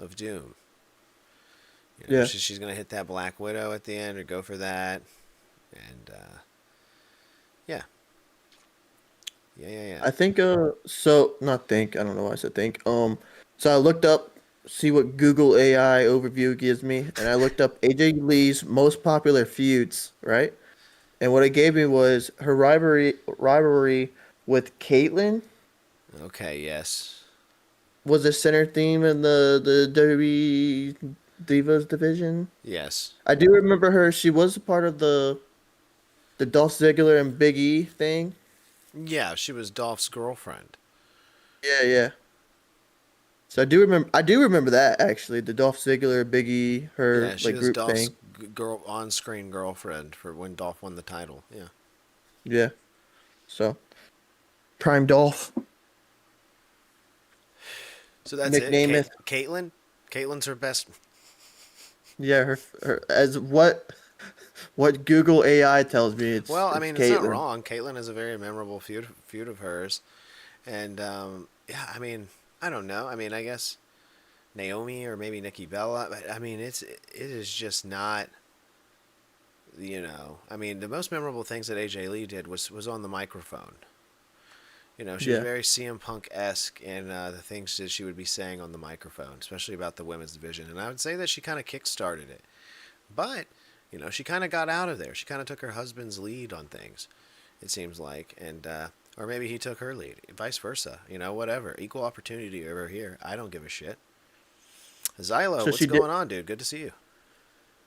of doom. yeah. She's gonna hit that Black Widow at the end or go for that, and yeah, yeah. I think so not think, I don't know why I said think. So I looked up see what Google AI overview gives me and I looked up AJ Lee's most popular feuds, right? And what it gave me was her rivalry with Caitlyn Okay, yes, was the center theme in the WWE Divas division. yes, I do remember her. She was a part of the Dolph Ziggler and Big E thing. yeah. She was Dolph's girlfriend. Yeah, yeah. So I do remember that actually, the Dolph Ziggler, Big E, her Yeah, she like was group Dolph's thing. girl on-screen girlfriend for when Dolph won the title. Yeah. Yeah. So Prime Dolph, So that's it. McNameth. Caitlyn's her best. Yeah, her as what Google AI tells me, Well, I it's mean, it's not Caitlyn. wrong. Caitlyn is a very memorable feud of hers, and yeah, I mean, I don't know. I mean, I guess Naomi or maybe Nikki Bella, but I mean, it is just not. I mean, the most memorable things that AJ Lee did was on the microphone. She was Yeah. very CM Punk esque in the things that she would be saying on the microphone, especially about the women's division. And I would say that she kind of kick started it. But, she kind of got out of there. She kind of took her husband's lead on things, it seems like. And, or maybe he took her lead, vice versa. Whatever. Equal opportunity over here. I don't give a shit. Zylo, So what's she did. going on, dude? Good to see you.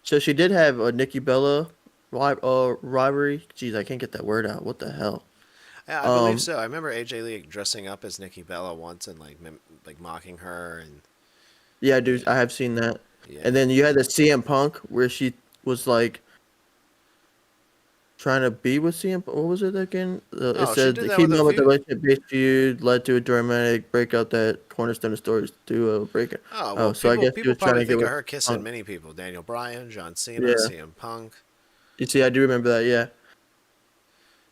So she did have a Nikki Bella rivalry. Jeez, I can't get that word out. What the hell? Yeah, I believe Um, so. I remember AJ Lee dressing up as Nikki Bella once and like mocking her and yeah, dude, I yeah, have seen that. And yeah. then you had the CM Punk where she was like trying to be with CM. What was it again? It Oh, she said did the that with a female with the feud. relationship-based feud led to a dramatic breakup that cornerstone of stories duo breakup. Oh well, Oh, so I people guess she people was trying probably to get think of with her kissing Punk. many people: Daniel Bryan, John Cena, Yeah, CM Punk. you see, I do remember that. Yeah,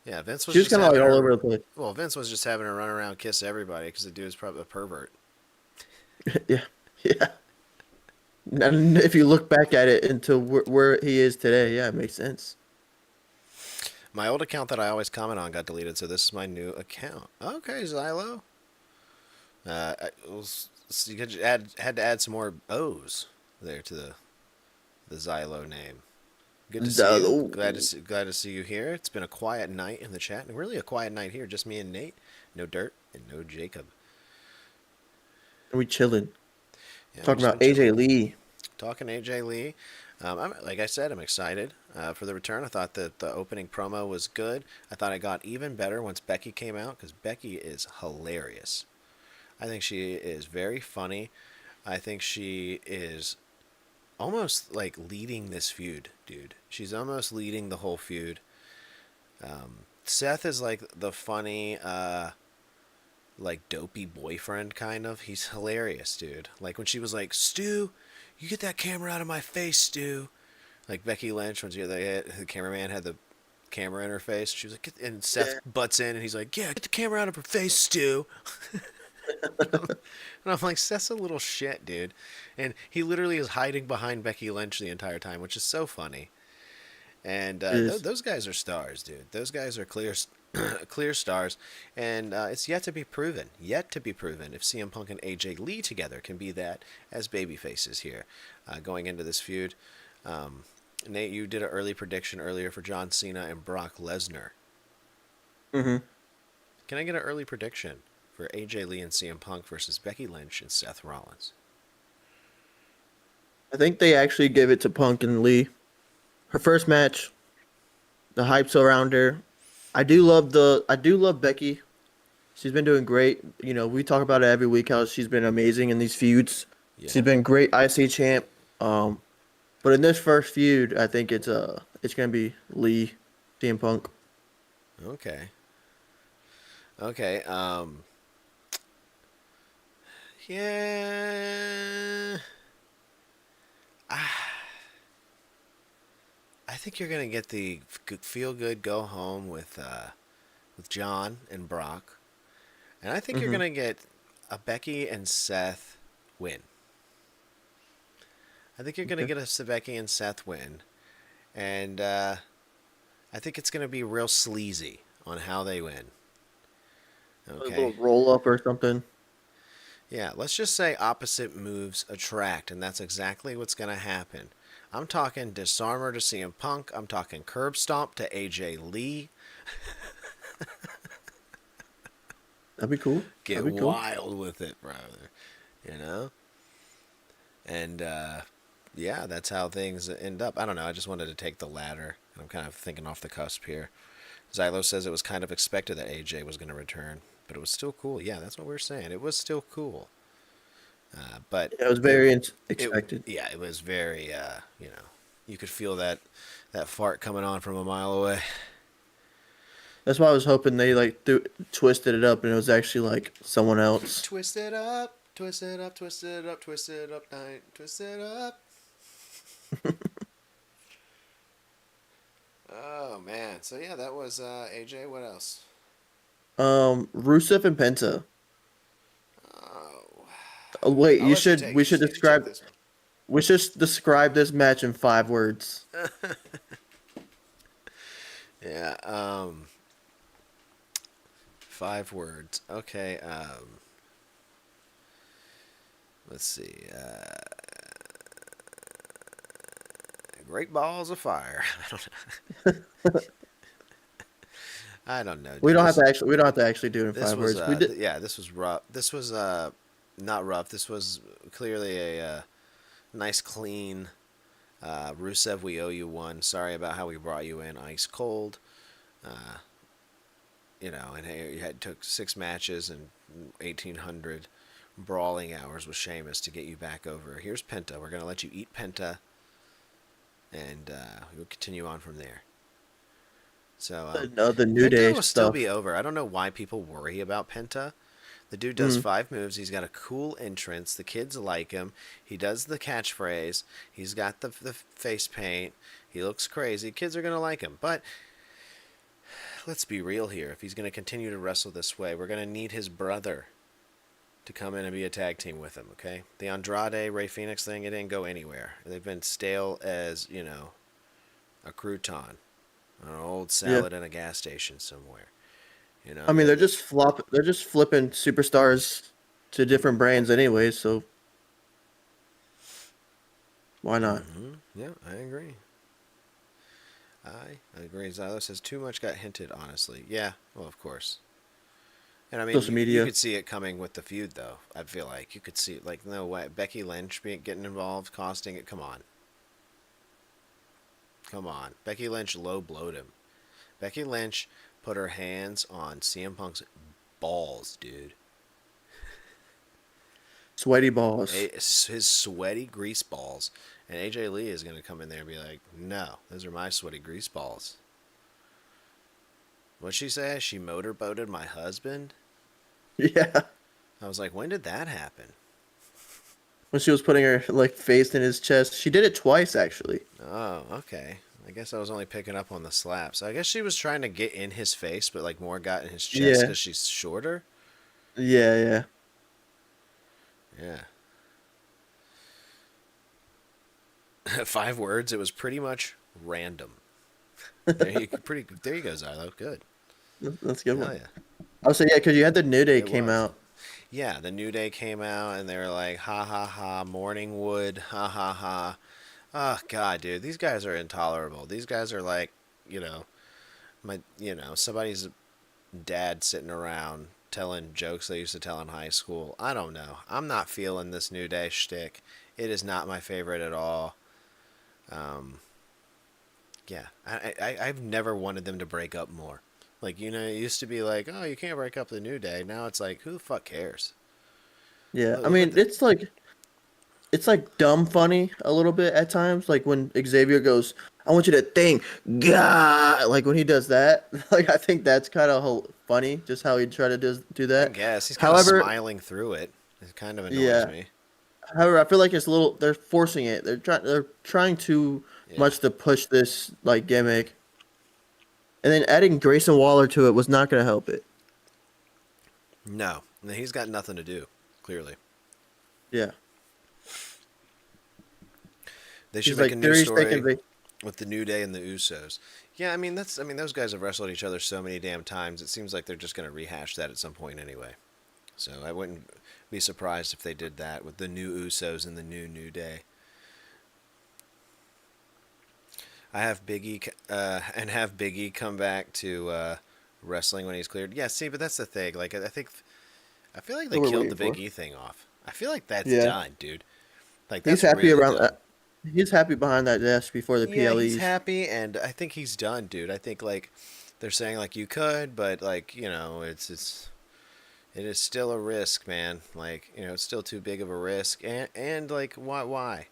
Yeah, Vince was she was just kind of like having all her. over the place. Well, Vince was just having her run around kiss everybody because the dude is probably a pervert. Yeah, yeah. And if you look back at it into where he is today, yeah, it makes sense. My old account that I always comment on got deleted, so this is my new account. Okay, Xylo. You had to add some more O's there to the Xylo name. Good to see you. The- Glad to see you here. It's been a quiet night in the chat, and really a quiet night here. Just me and Nate. No Dirt and no Jacob. we chilling, Yeah, we talking just about been chilling. AJ Lee. Talking AJ Lee. Like I said, I'm excited for the return. I thought that the opening promo was good. I thought it got even better once Becky came out because Becky is hilarious. I think she is very funny. I think she is almost like leading this feud, dude. She's almost leading the whole feud. Seth is like the funny, like dopey boyfriend kind of. He's hilarious, dude. Like when she was like, "Stu, you get that camera out of my face, Stu." Like Becky Lynch when the cameraman had the camera in her face. She was like, and Seth Yeah. butts in and he's like, "Yeah, get the camera out of her face, Stu." And I'm like, Seth's a little shit, dude. And he literally is hiding behind Becky Lynch the entire time, which is so funny. And Is those guys are stars, dude. Those guys are clear, clear stars. And it's yet to be proven. Yet to be proven if CM Punk and AJ Lee together can be that as baby faces here, going into this feud. Nate, you did an early prediction earlier for John Cena and Brock Lesnar. hmm Can I get an early prediction for AJ Lee and CM Punk versus Becky Lynch and Seth Rollins? I think they actually give it to Punk and Lee. Her first match, the hype's around her. I do love Becky. She's been doing great. You know, we talk about it every week how she's been amazing in these feuds. Yeah. She's been great IC champ. But in this first feud, I think it's gonna be Lee, CM Punk. Okay. Okay. Yeah. I think you're gonna get the feel good go home with John and Brock, and I think you're hmm gonna get a Becky and Seth win. I think you're gonna Okay. get a Becky and Seth win, and I think it's gonna be real sleazy on how they win. A little Okay. roll up or something. Yeah, let's just say opposite moves attract, and that's exactly what's going to happen. I'm talking disarmer to CM Punk. I'm talking curb stomp to AJ Lee. That'd be cool. Get That'd be cool. wild with it, brother. You know? And yeah, that's how things end up. I don't know. I just wanted to take the latter. I'm kind of thinking off the cusp here. Xylo says it was kind of expected that AJ was going to return, but it was still cool. Yeah, that's what we are saying. It was still cool. But Yeah, it was it very it expected. yeah, it was very you could feel that fart coming on from a mile away. That's why I was hoping they like twisted it up and it was actually like someone else. Twist it up, twist it up, twist it up, twist it up, night, twist it up. Oh man, so yeah, that was AJ. What else? Rusev and Penta. Oh, Oh, wait, I'll let you take. we You should just need to take describe this one. this match in 5 words. Yeah. 5 words. Okay. Let's see. Great balls of fire. I don't know. I don't know, dude. We don't have to actually do it in This five was words. We did. yeah, this was rough. This was not rough. This was clearly a nice clean Rusev, we owe you one. Sorry about how we brought you in ice cold. Uh, and hey, you had took 6 matches and 1,800 brawling hours with Sheamus to get you back over. Here's Penta. We're gonna let you eat Penta, and we'll continue on from there. So The New Penta Day will still stuff. be over. I don't know why people worry about Penta. The dude does Mm, 5 moves. He's got a cool entrance. The kids like him. He does the catchphrase. He's got the face paint. He looks crazy. Kids are going to like him. But let's be real here. If he's going to continue to wrestle this way, we're going to need his brother to come in and be a tag team with him, okay? The Andrade Ray Phoenix thing, it didn't go anywhere. They've been stale as, a crouton on an old yeah. salad in a gas station somewhere. You know, I mean, the, they're the, just flop. They're just flipping superstars to different brands anyway. So why not? yeah, I agree. I agree. Zylo says too much got hinted, honestly. Yeah, well, of course. And I mean, Social you media. could see it coming with the feud, though. I feel like you could see it. Like, no way. Becky Lynch getting involved, costing it. Come on. Come on. Becky Lynch low blowed him. Becky Lynch put her hands on CM Punk's balls, dude. Sweaty balls. His sweaty grease balls. And AJ Lee is going to come in there and be like, no, those are my sweaty grease balls. What'd she say? She motorboated my husband? Yeah. I was like, when did that happen? When she was putting her like face in his chest. She did it twice actually. Oh, okay. I guess I was only picking up on the slaps. I guess she was trying to get in his face, but like more got in his chest Yeah. because she's shorter. Yeah, yeah. Yeah. 5 words. It was pretty much random. There you go, Zylo. Good. That's a good Hell one. yeah. Oh, so yeah, because you had the New Day It came was. out. Yeah, the New Day came out and they were like, ha ha ha, morning wood, ha ha ha. Oh god, dude, these guys are intolerable. These guys are like, you know, somebody's dad sitting around telling jokes they used to tell in high school. I don't know. I'm not feeling this New Day shtick. It is not my favorite at all. Um, yeah, I've never wanted them to break up more. Like, it used to be like, oh, you can't break up the New Day. Now it's like, who the fuck cares? Yeah. I Look at mean, the. it's like dumb funny a little bit at times. Like when Xavier goes, "I want you to think, God," like when he does that. Like I think that's kind of funny, just how he try to do I that. guess he's kind of However, smiling through it. It kind of annoys yeah. me. However, I feel like it's a little. They're forcing it. They're trying too Yeah. much to push this like gimmick, and then adding Grayson Waller to it was not gonna help it. No, he's got nothing to do. Clearly, Yeah. they should He's make a like new Theory's story taking vac. with the New Day and the Usos. Yeah, those guys have wrestled each other so many damn times. It seems like they're just gonna rehash that at some point anyway. So I wouldn't be surprised if they did that with the new Usos and the New Day. I have have Big E come back to wrestling when he's cleared. Yeah, see, but that's the thing. Like, I feel like they What we're killed the waiting Big for. E thing off. I feel like that's Yeah. done, dude. Like He's that's happy really around done. that. He's happy behind that desk before the Yeah, he's PLEs. happy, and I think he's done, dude. I think like they're saying like you could, but like it is still a risk, man. Like it's still too big of a risk, and like why?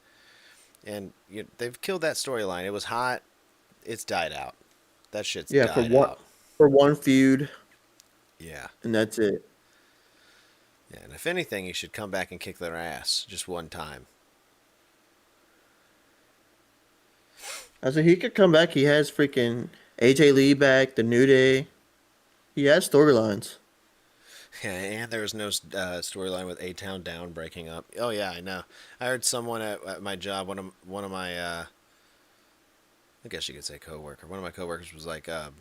And they've killed that storyline. It was hot. It's died out. That shit's Yeah, died out. for one feud, Yeah. and that's it. Yeah, and if anything, he should come back and kick their ass just one time. I said he could come back. He has freaking AJ Lee back, the New Day. He has storylines. Yeah, and there was no storyline with A Town Down breaking up. Oh yeah, I know. I heard someone at my job, one of my, I guess you could say coworker. One of my coworkers was like, "You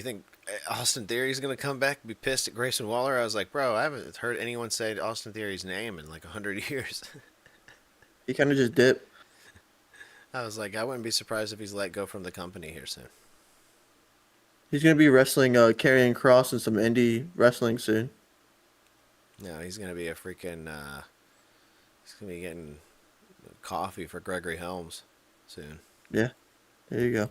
think Austin Theory's gonna come back and be pissed at Grayson Waller?" I was like, "Bro, I haven't heard anyone say Austin Theory's name in like 100 years." He kind of just dipped. I was like, I wouldn't be surprised if he's let go from the company here soon. He's gonna be wrestling Karrion Cross in some indie wrestling soon. No, he's gonna be a freaking. He's gonna be getting coffee for Gregory Helms soon. Yeah, there you go.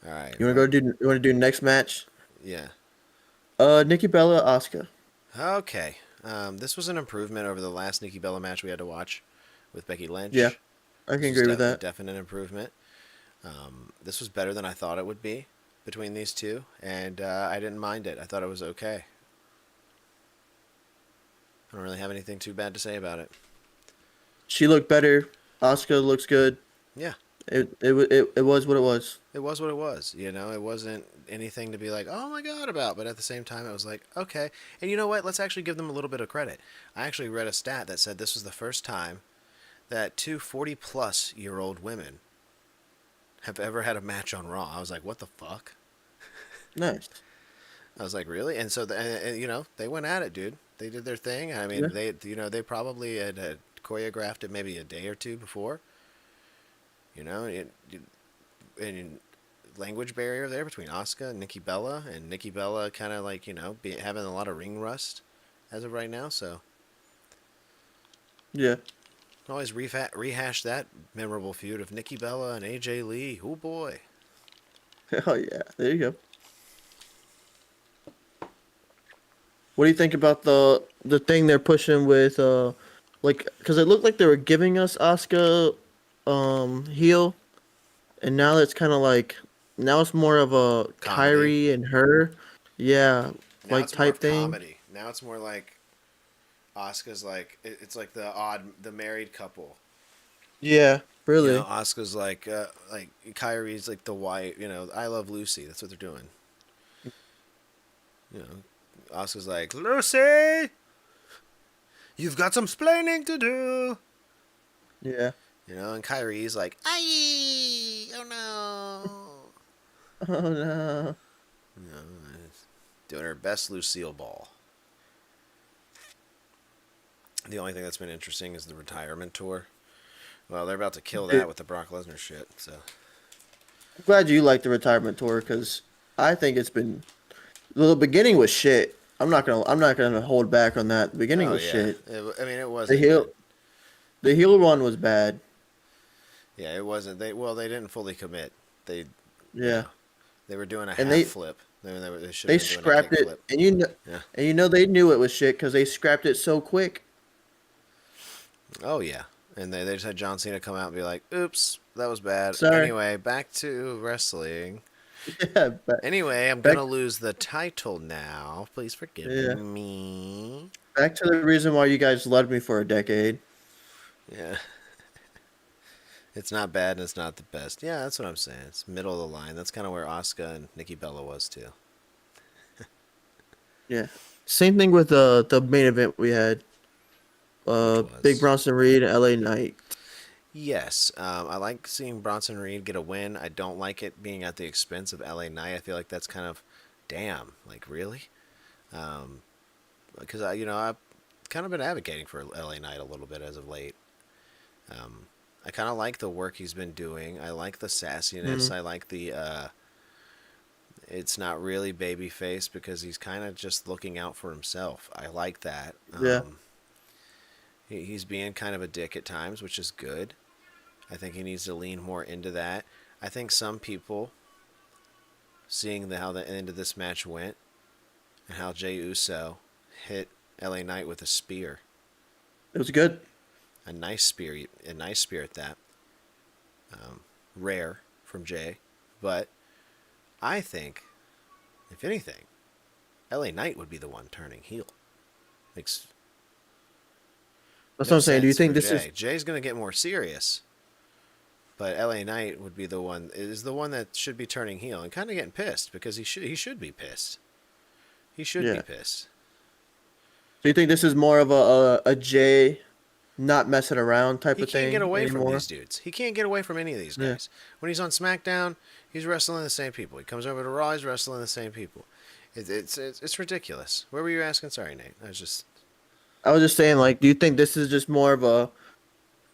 All right. You wanna go do? You wanna do next match? Yeah. Nikki Bella, Asuka. Okay. This was an improvement over the last Nikki Bella match we had to watch with Becky Yeah, Lynch. I can This was agree with a that. definite improvement. This was better than I thought it would be between these two, and I didn't mind it. I thought it was okay. I don't really have anything too bad to say about it. She looked better. Asuka looks good. Yeah, It was what it was. it was what it was. It wasn't anything to be like, oh my god, about. But at the same time, it was like, okay. And you know what? Let's actually give them a little bit of credit. I actually read a stat that said this was the first time that two 40-plus-year-old women have ever had a match on Raw. I was like, what the fuck? Nice. I was like, really? And so, they went at it, dude. They did their thing. I mean, Yeah. they probably had choreographed it maybe a day or two before. And language barrier there between Asuka and Nikki Bella kind of like, having a lot of ring rust as of right now. So, Yeah. Always rehash that memorable feud of Nikki Bella and AJ Lee. Oh boy. Oh yeah, there you go. What do you think about the thing they're pushing with like because it looked like they were giving us Asuka heel, and now it's kind of like now it's more of a Comedy. Kyrie and her, yeah, Now like it's more type of thing. comedy. Now it's more like Asuka's like it's like the married couple. Yeah, You know, really. Asuka's like Kyrie's like the wife. You know, I love Lucy. That's what they're doing. You know, Asuka's like Lucy, you've got some splaining to do. Yeah. You know, and Kyrie's like, aye, oh no. Oh no. You know, doing her best Lucille Ball. The only thing that's been interesting is the retirement tour. Well, they're about to kill that Dude, with the Brock Lesnar shit. So, I'm glad you like the retirement tour because I think it's been the beginning was shit. I'm not gonna hold back on that. The beginning oh was yeah, shit. I mean it The wasn't heel good. the heel one was bad. Yeah, it wasn't. They didn't fully commit. They, you Yeah. know, they were doing a And half flip. They should they have been doing a scrapped kick it, flip. Yeah. and you know they knew it was shit because they scrapped it so quick. Oh yeah. And they just had John Cena come out and be like, "Oops, that was bad." Sorry. Anyway, back to wrestling. Yeah, Anyway, I'm back gonna lose the title now. Please forgive yeah, me. back to the reason why you guys loved me for a decade. Yeah, it's not bad and it's not the best. Yeah, that's what I'm saying. It's middle of the line. That's kind of where Asuka and Nikki Bella was too. Yeah. Same thing with the main event we had. Which Big was Bronson Reed and LA Knight. yes. I like seeing Bronson Reed get a win. I don't like it being at the expense of LA Knight. I feel like that's kind of damn. Like really, because I've kind of been advocating for LA Knight a little bit as of late. Um, I kind of like the work he's been doing. I like the sassiness. Mm, I like the it's not really babyface because he's kind of just looking out for himself. I like that. yeah. He's being kind of a dick at times, which is good. I think he needs to lean more into that. I think some people, seeing how the end of this match went and how Jey Uso hit LA Knight with a spear, It was good. a nice spear at that, rare from Jay, but I think, if anything, LA Knight would be the one turning heel. Makes That's what no I'm saying. Do you sense for think this is Jay. Jay's gonna get more serious, but LA Knight would be the one that should be turning heel and kind of getting pissed because he should be pissed. He should be yeah. pissed. Do you think this is more of a Jay not messing around type He of can't get thing away from anymore? these dudes. He can't get away from any of these Yeah. guys. When he's on SmackDown, he's wrestling the same people. He comes over to Raw, he's wrestling the same people. It's ridiculous. Where were you asking? Sorry, Nate. I was just I was just saying, like, do you think this is just more of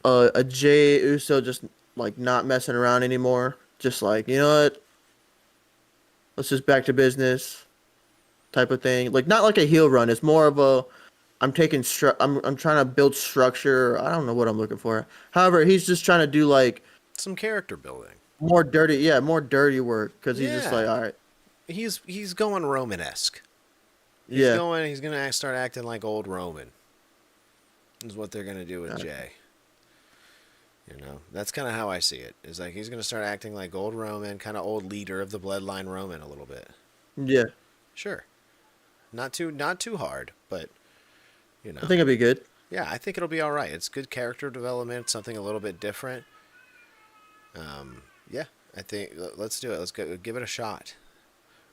a Jay Uso just like not messing around anymore? Just like, you know what? Let's just back to business type of thing. Like not like a heel run. It's more of a I'm trying to build structure. I don't know what I'm looking for. However, he's just trying to do like some character building. more dirty work because he's just Yeah, like, all right, he's going Roman esque. yeah, He's gonna start acting like old Roman. Is what they're gonna do with uh, Jay. You know, that's kind of how I see it. Is like he's gonna start acting like old Roman, kind of old leader of the bloodline Roman a little bit. yeah. Sure, not too hard, but you I know, think it'd be good. yeah, I think it'll be all right. It's good character development, something a little bit different. Yeah, I think let's do it. Let's go give it a shot.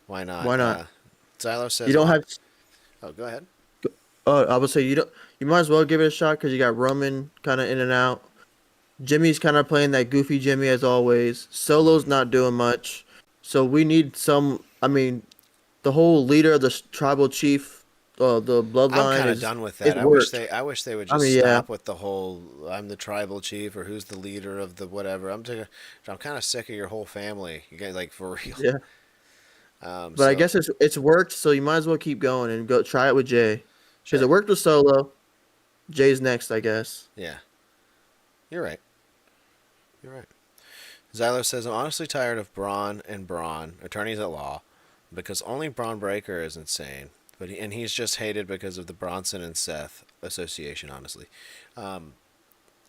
Why not? Why not? Xylo You says, don't "Why?" have. Oh, go ahead. I would say you don't. You might as well give it a shot because you got Roman kind of in and out. Jimmy's kind of playing that goofy Jimmy as always. Solo's not doing much, so we need some. I mean, the whole leader of the tribal chief, the I'm bloodline kind of done with that. it worked. I wish they would I just mean, yeah, stop with the whole "I'm the tribal chief" or "Who's the leader of the whatever." I'm kind of sick of your whole family. You guys like for real. yeah. But I So guess it's worked, so you might as well keep going and go try it with Jay because sure, it worked with Solo. Jay's next, I guess. yeah. You're right. You're right. Xylo says, I'm honestly tired of Braun, attorneys at law, because only Braun Breaker is insane. And he's just hated because of the Bronson and Seth association, honestly. Um,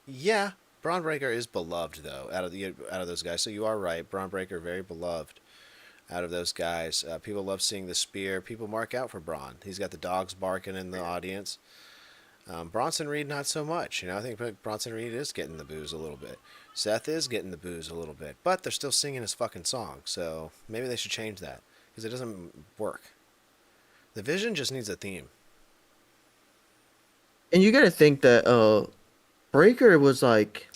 yeah, Braun Breaker is beloved though out of those guys. So you are right. Braun Breaker very beloved out of those guys. People love seeing the spear. People mark out for Braun. He's got the dogs barking in the audience. Bronson Reed, not so much. I think Bronson Reed is getting the booze a little bit. Seth is getting the booze a little bit, but they're still singing his fucking song. So maybe they should change that because it doesn't work. The Vision just needs a theme. And you got to think that Breaker was like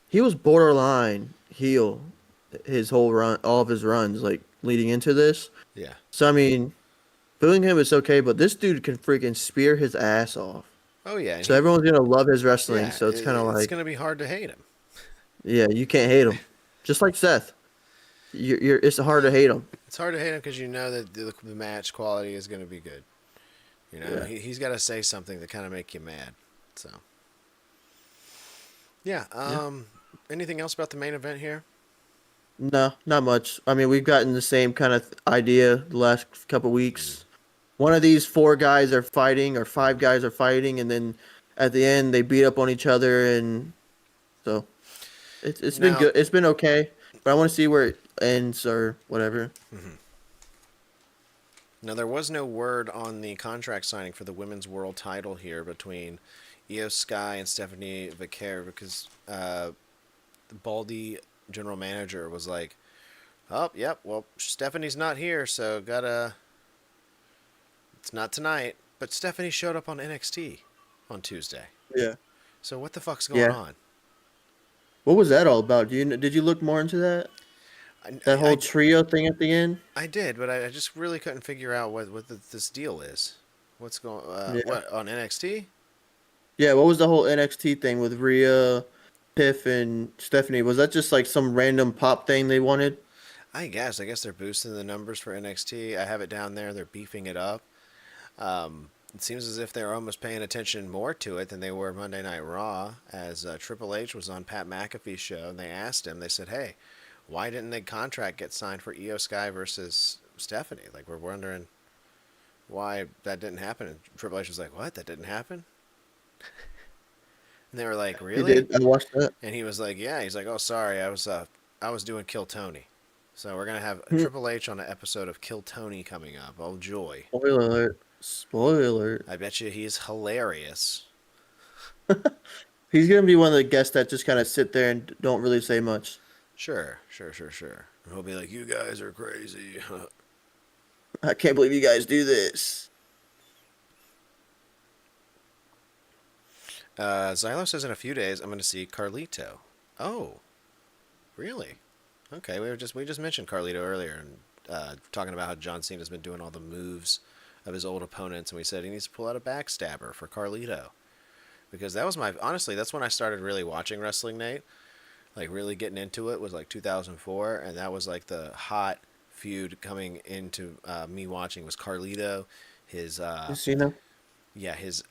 he was borderline heel his whole run, all of his runs like leading into this. Yeah. So I mean, booing him is okay, but this dude can freaking spear his ass off. Oh yeah. So everyone's gonna love his wrestling. Yeah. So it's kind of It's like, gonna be hard to hate him. yeah, you can't hate him. Just like Seth, it's hard to hate him. It's hard to hate him because you know that the match quality is gonna be good. Yeah. He's got to say something to kind of make you mad. So. Yeah. Yeah. Anything else about the main event here? No, not much. I mean, we've gotten the same kind of idea the last couple weeks. One of these four guys are fighting, or five guys are fighting, and then at the end they beat up on each other, and so it's been Now, good. It's been okay, but I want to see where it ends or whatever. Now, there was no word on the contract signing for the women's world title here between Io Sky and Stephanie Vicaire because the Baldy general manager was like, oh, yep, well, Stephanie's not here, so it's not tonight. But Stephanie showed up on NXT on Tuesday. Yeah. So what the fuck's going Yeah. on? What was that all about? Did you look more into that? That whole trio thing at the end? I did, but I just really couldn't figure out what this deal is. What's going Yeah. what on NXT? Yeah, what was the whole NXT thing with Rhea, Piff, and Stephanie? Was that just like some random pop thing they wanted? I guess they're boosting the numbers for NXT. I have it down there. They're beefing it up. It seems as if they're almost paying attention more to it than they were Monday Night Raw, as Triple H was on Pat McAfee's show, and they asked him. They said, "Hey, why didn't the contract get signed for Io Sky versus Stephanie? Like, we're wondering why that didn't happen." And Triple H was like, "What? That didn't happen?" And they were like, He "Really?" did. I watched that. And he was like, "Yeah." He's like, "Oh, sorry, I was doing Kill Tony." So we're gonna have Hmm. Triple H on an episode of Kill Tony coming up. Oh joy! Spoiler alert. Spoiler alert. I bet you he's hilarious. He's gonna be one of the guests that just kind of sit there and don't really say much. Sure. And he'll be like, "You guys are crazy." I can't believe you guys do this. Xylo says in a few days I'm going to see Carlito. Oh, really? Okay, we just mentioned Carlito earlier and talking about how John Cena's been doing all the moves of his old opponents, and we said he needs to pull out a backstabber for Carlito because that was honestly that's when I started really watching wrestling, Nate. Like really getting into it was like 2004, and that was like the hot feud coming into me watching was Carlito. His You seen him? yeah, his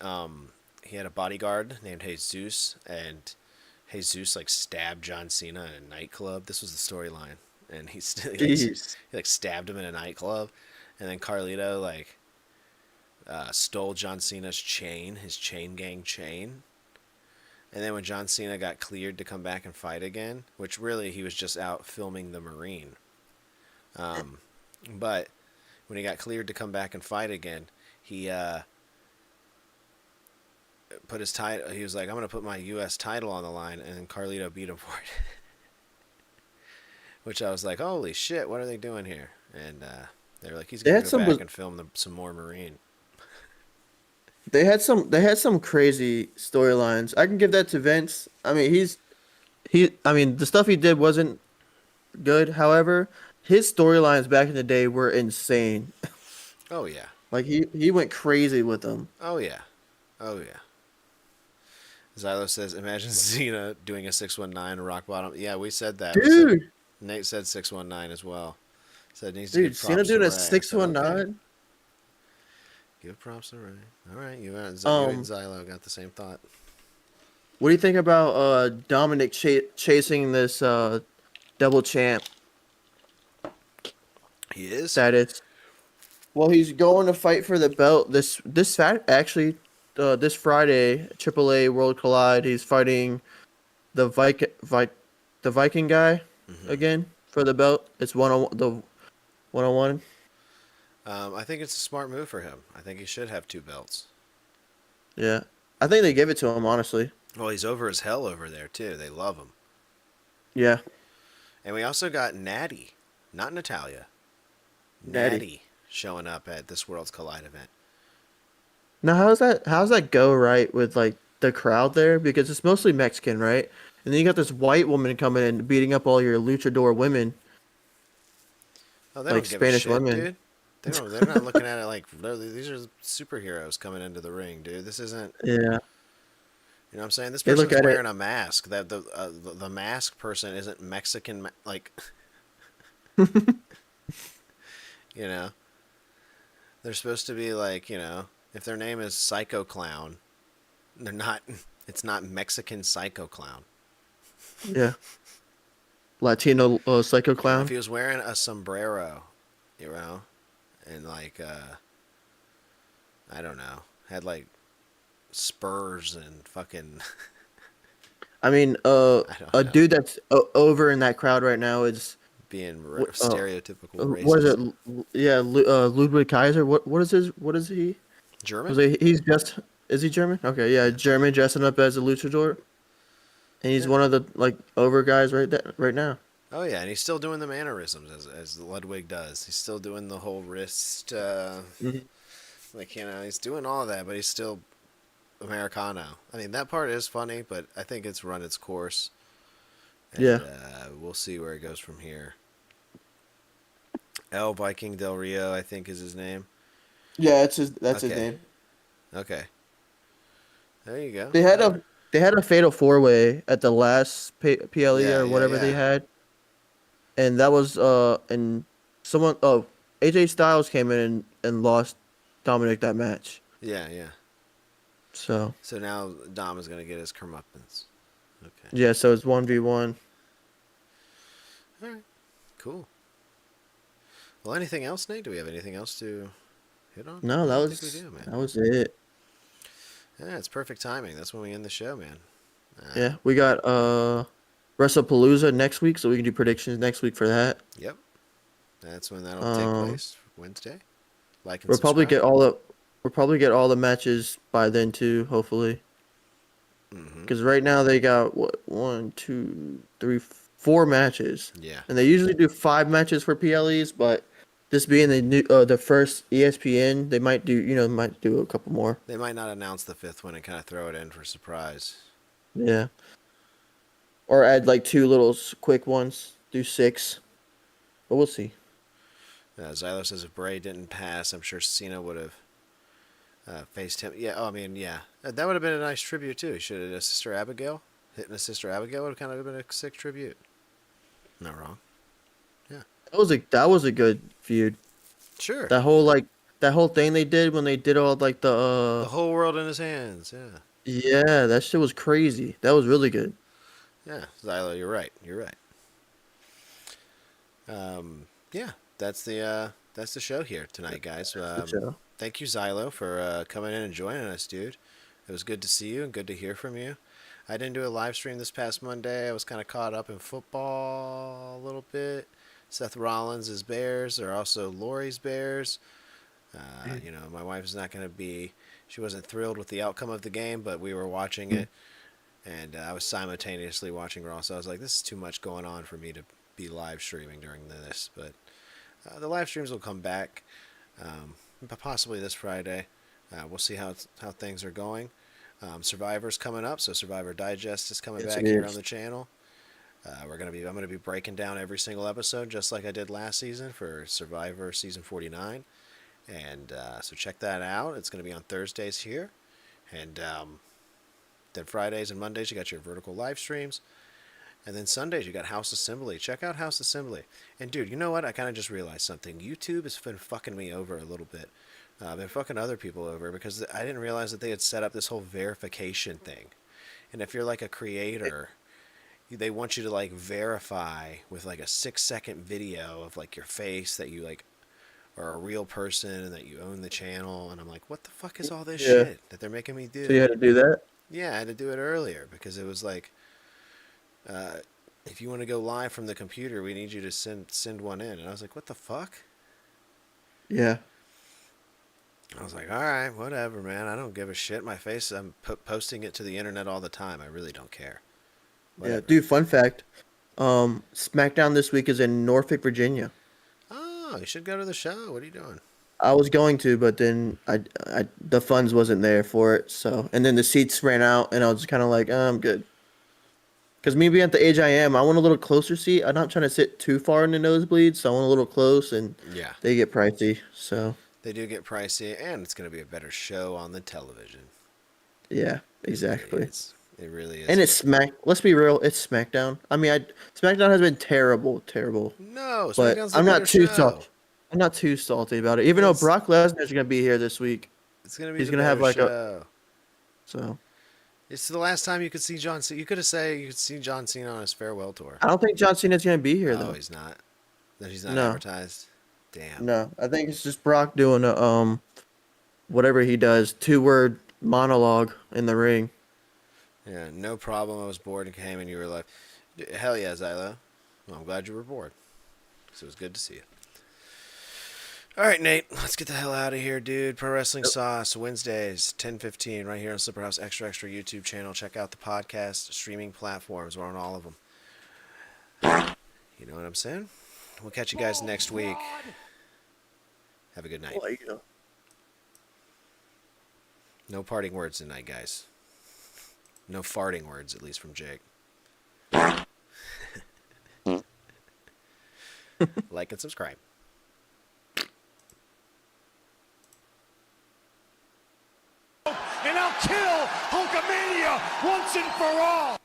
he had a bodyguard named Jesus, and Jesus like stabbed John Cena in a nightclub. This was the storyline, and Jeez. he like stabbed him in a nightclub, and then Carlito like stole John Cena's chain, his chain gang chain. And then when John Cena got cleared to come back and fight again, which really he was just out filming the Marine. But when he got cleared to come back and fight again, he put his title. He was like, "I'm going to put my U.S. title on the line," and then Carlito beat him for it. Which I was like, "Holy shit! What are they doing here?" And they were like, "He's going to go back and film some more Marine." They had some crazy storylines. I can give that to Vince. I mean, I mean, the stuff he did wasn't good. However, his storylines back in the day were insane. Oh yeah. Like he went crazy with them. Oh yeah. Oh yeah. Xylo says, "Imagine Cena doing a 619 rock bottom." Yeah, we said that. Dude. Nate said 619 as well. Said it needs to Dude, give Cena props doing to a Ray. I said, 619? okay. Give props to Ray. All right, you and Um, Xylo got the same thought. What do you think about Dominic chasing this double champ He is. status? Well, he's going to fight for the belt actually this Friday, AAA World Collide. He's fighting the the Viking guy Hmm. again for the belt. It's one on one. I think it's a smart move for him. I think he should have two belts. Yeah, I think they give it to him honestly. Well, he's over as hell over there too. They love him. Yeah, And we also got Natty, not Natalia. Natty. Natty showing up at this Worlds Collide event. Now, how's that go right with like the crowd there? Because it's mostly Mexican, right? And then you got this white woman coming in beating up all your luchador women, Oh, they like don't give a Spanish shit, women. dude. They don't. They're not looking at it like these are superheroes coming into the ring, dude. This isn't. Yeah, You know what I'm saying? This they look person's at it. wearing a mask. That the mask person isn't Mexican. Like you know, they're supposed to be like if their name is Psycho Clown, they're not. It's not Mexican Psycho Clown. Yeah, Latino psycho You know, if clown. he was wearing a sombrero, you know, and like I don't know, had like spurs and fucking I mean, I don't a know, dude that's over in that crowd right now is being wh- uh, stereotypical what is racist. it? Yeah, Ludwig Kaiser. What is his? What is he? German? Was he's just is he German? Okay, yeah, Yeah. German dressing up as a luchador, and he's Yeah. one of the like over guys right now. Oh yeah, and he's still doing the mannerisms as Ludwig does. He's still doing the whole wrist, Mhm. like he's doing all that, but he's still Americano. I mean, that part is funny, but I think it's run its course, and Yeah, we'll see where it goes from here. El Viking Del Rio, I think is his name. yeah, that's his Okay, name. okay, there you go. They had a they had a fatal four way at the last PLE Yeah, or yeah, whatever they yeah, had, and that was and someone AJ Styles came in and lost Dominic that match. yeah, yeah. So So now Dom is gonna get his comeuppance. Okay, yeah, so it's 1v1. all right, cool. Well, anything else, Nate? Do we have anything else to hit on? No, I don't think we do, man. that was it. Yeah, it's perfect timing. That's when we end the show, man. Yeah, we got WrestlePalooza next week, so we can do predictions next week for that. Yep, that's when that'll take Um, place. Wednesday. Like and we'll probably subscribe. get all the we'll probably get all the matches by then too, hopefully. Mm-hmm. Because right now they got what 4 matches, Yeah, and they usually do 5 matches for PLEs. But this being the first ESPN, they might do a couple more. they might not announce the fifth one and kind of throw it in for surprise. Yeah, or add like two little quick ones. Do 6, but we'll see. Xylo says if Bray didn't pass, I'm sure Cena would have faced him. Yeah, oh, I mean, yeah, that would have been a nice tribute too. He should have Sister Abigail hitting his Sister Abigail would have kind of been a sick tribute. Not wrong. Yeah, That was a good feud. sure. That whole thing they did when they did all like The whole world in his hands. Yeah, yeah, that shit was crazy. That was really good. yeah. Xylo, you're right. You're right. Yeah, that's the show here tonight, guys. Good show. Thank you, Xylo, for coming in and joining us, dude. It was good to see you and good to hear from you. I didn't do a live stream this past Monday. I was kind of caught up in football a little bit. Seth Rollins' Bears are also Lori's Bears. My wife's not going to be. She wasn't thrilled with the outcome of the game, but we were watching it, and I was simultaneously watching Raw. So I was like, "This is too much going on for me to be live streaming during this." But the live streams will come back, possibly this Friday. We'll see how things are going. Survivor's coming up, so Survivor Digest is coming Yes, back it here on is. the channel. I'm gonna be breaking down every single episode just like I did last season for Survivor season 49, and so check that out. It's gonna be on Thursdays here, and then Fridays and Mondays you got your vertical live streams, and then Sundays you got House Assembly. Check out House Assembly. And dude, you know what? I kind of just realized something. YouTube has been fucking me over a little bit. I've been fucking other people over because I didn't realize that they had set up this whole verification thing. And if you're like a creator, they want you to like verify with like a 6-second video of like your face that you like are a real person and that you own the channel. And I'm like, what the fuck is all this Yeah. shit that they're making me So you do? had to do that? Yeah, I had to do it earlier because it was like, uh, if you want to go live from the computer, we need you to send one in. And I was like, what the fuck? Yeah. I was like, all right, whatever, man. I don't give a shit. My face, I'm posting it to the internet all the time. I really don't care. Yeah. Whatever. Dude, fun fact. SmackDown this week is in Norfolk, Virginia. Oh, you should go to the show. What are you doing? I was going to, but then the funds wasn't there for it. So, and then the seats ran out, and I was kind of like, I'm good. Because me being at the age I am, I want a little closer seat. I'm not trying to sit too far in the nosebleeds, so I want a little close, and Yeah, they get pricey. So, they do get pricey, and it's going to be a better show on the television. yeah, It really exactly. is. It really is. And it's Smack. Let's be real, it's SmackDown. I mean, SmackDown has been terrible, terrible. No, But SmackDown's the better show. I'm not too salty about it. Even though It's Brock Lesnar's gonna be here this week, it's going to be he's the gonna have better like a show. so. It's the last time you could see John Cena. You could have said you could see John Cena on his farewell tour. I don't think John Cena's gonna be here Oh, though. he's not. That he's not No, advertised. Damn. no. I think it's just Brock doing a whatever he does, 2-word monologue in the ring. Yeah, no problem. I was bored and came, and you were like, "Hell yeah, Zylo." Well, I'm glad you were bored. So it was good to see you. All right, Nate, let's get the hell out of here, dude. Pro Wrestling Yep. Sauce, Wednesdays, 10:15, right here on Slipperhouse Extra Extra YouTube channel. Check out the podcast, streaming platforms. We're on all of them. You know what I'm saying? We'll catch you guys next week. Have a good night. Like, No parting words tonight, guys. No farting words, at least from Jake. Like and subscribe. And I'll kill Hulkamania once and for all.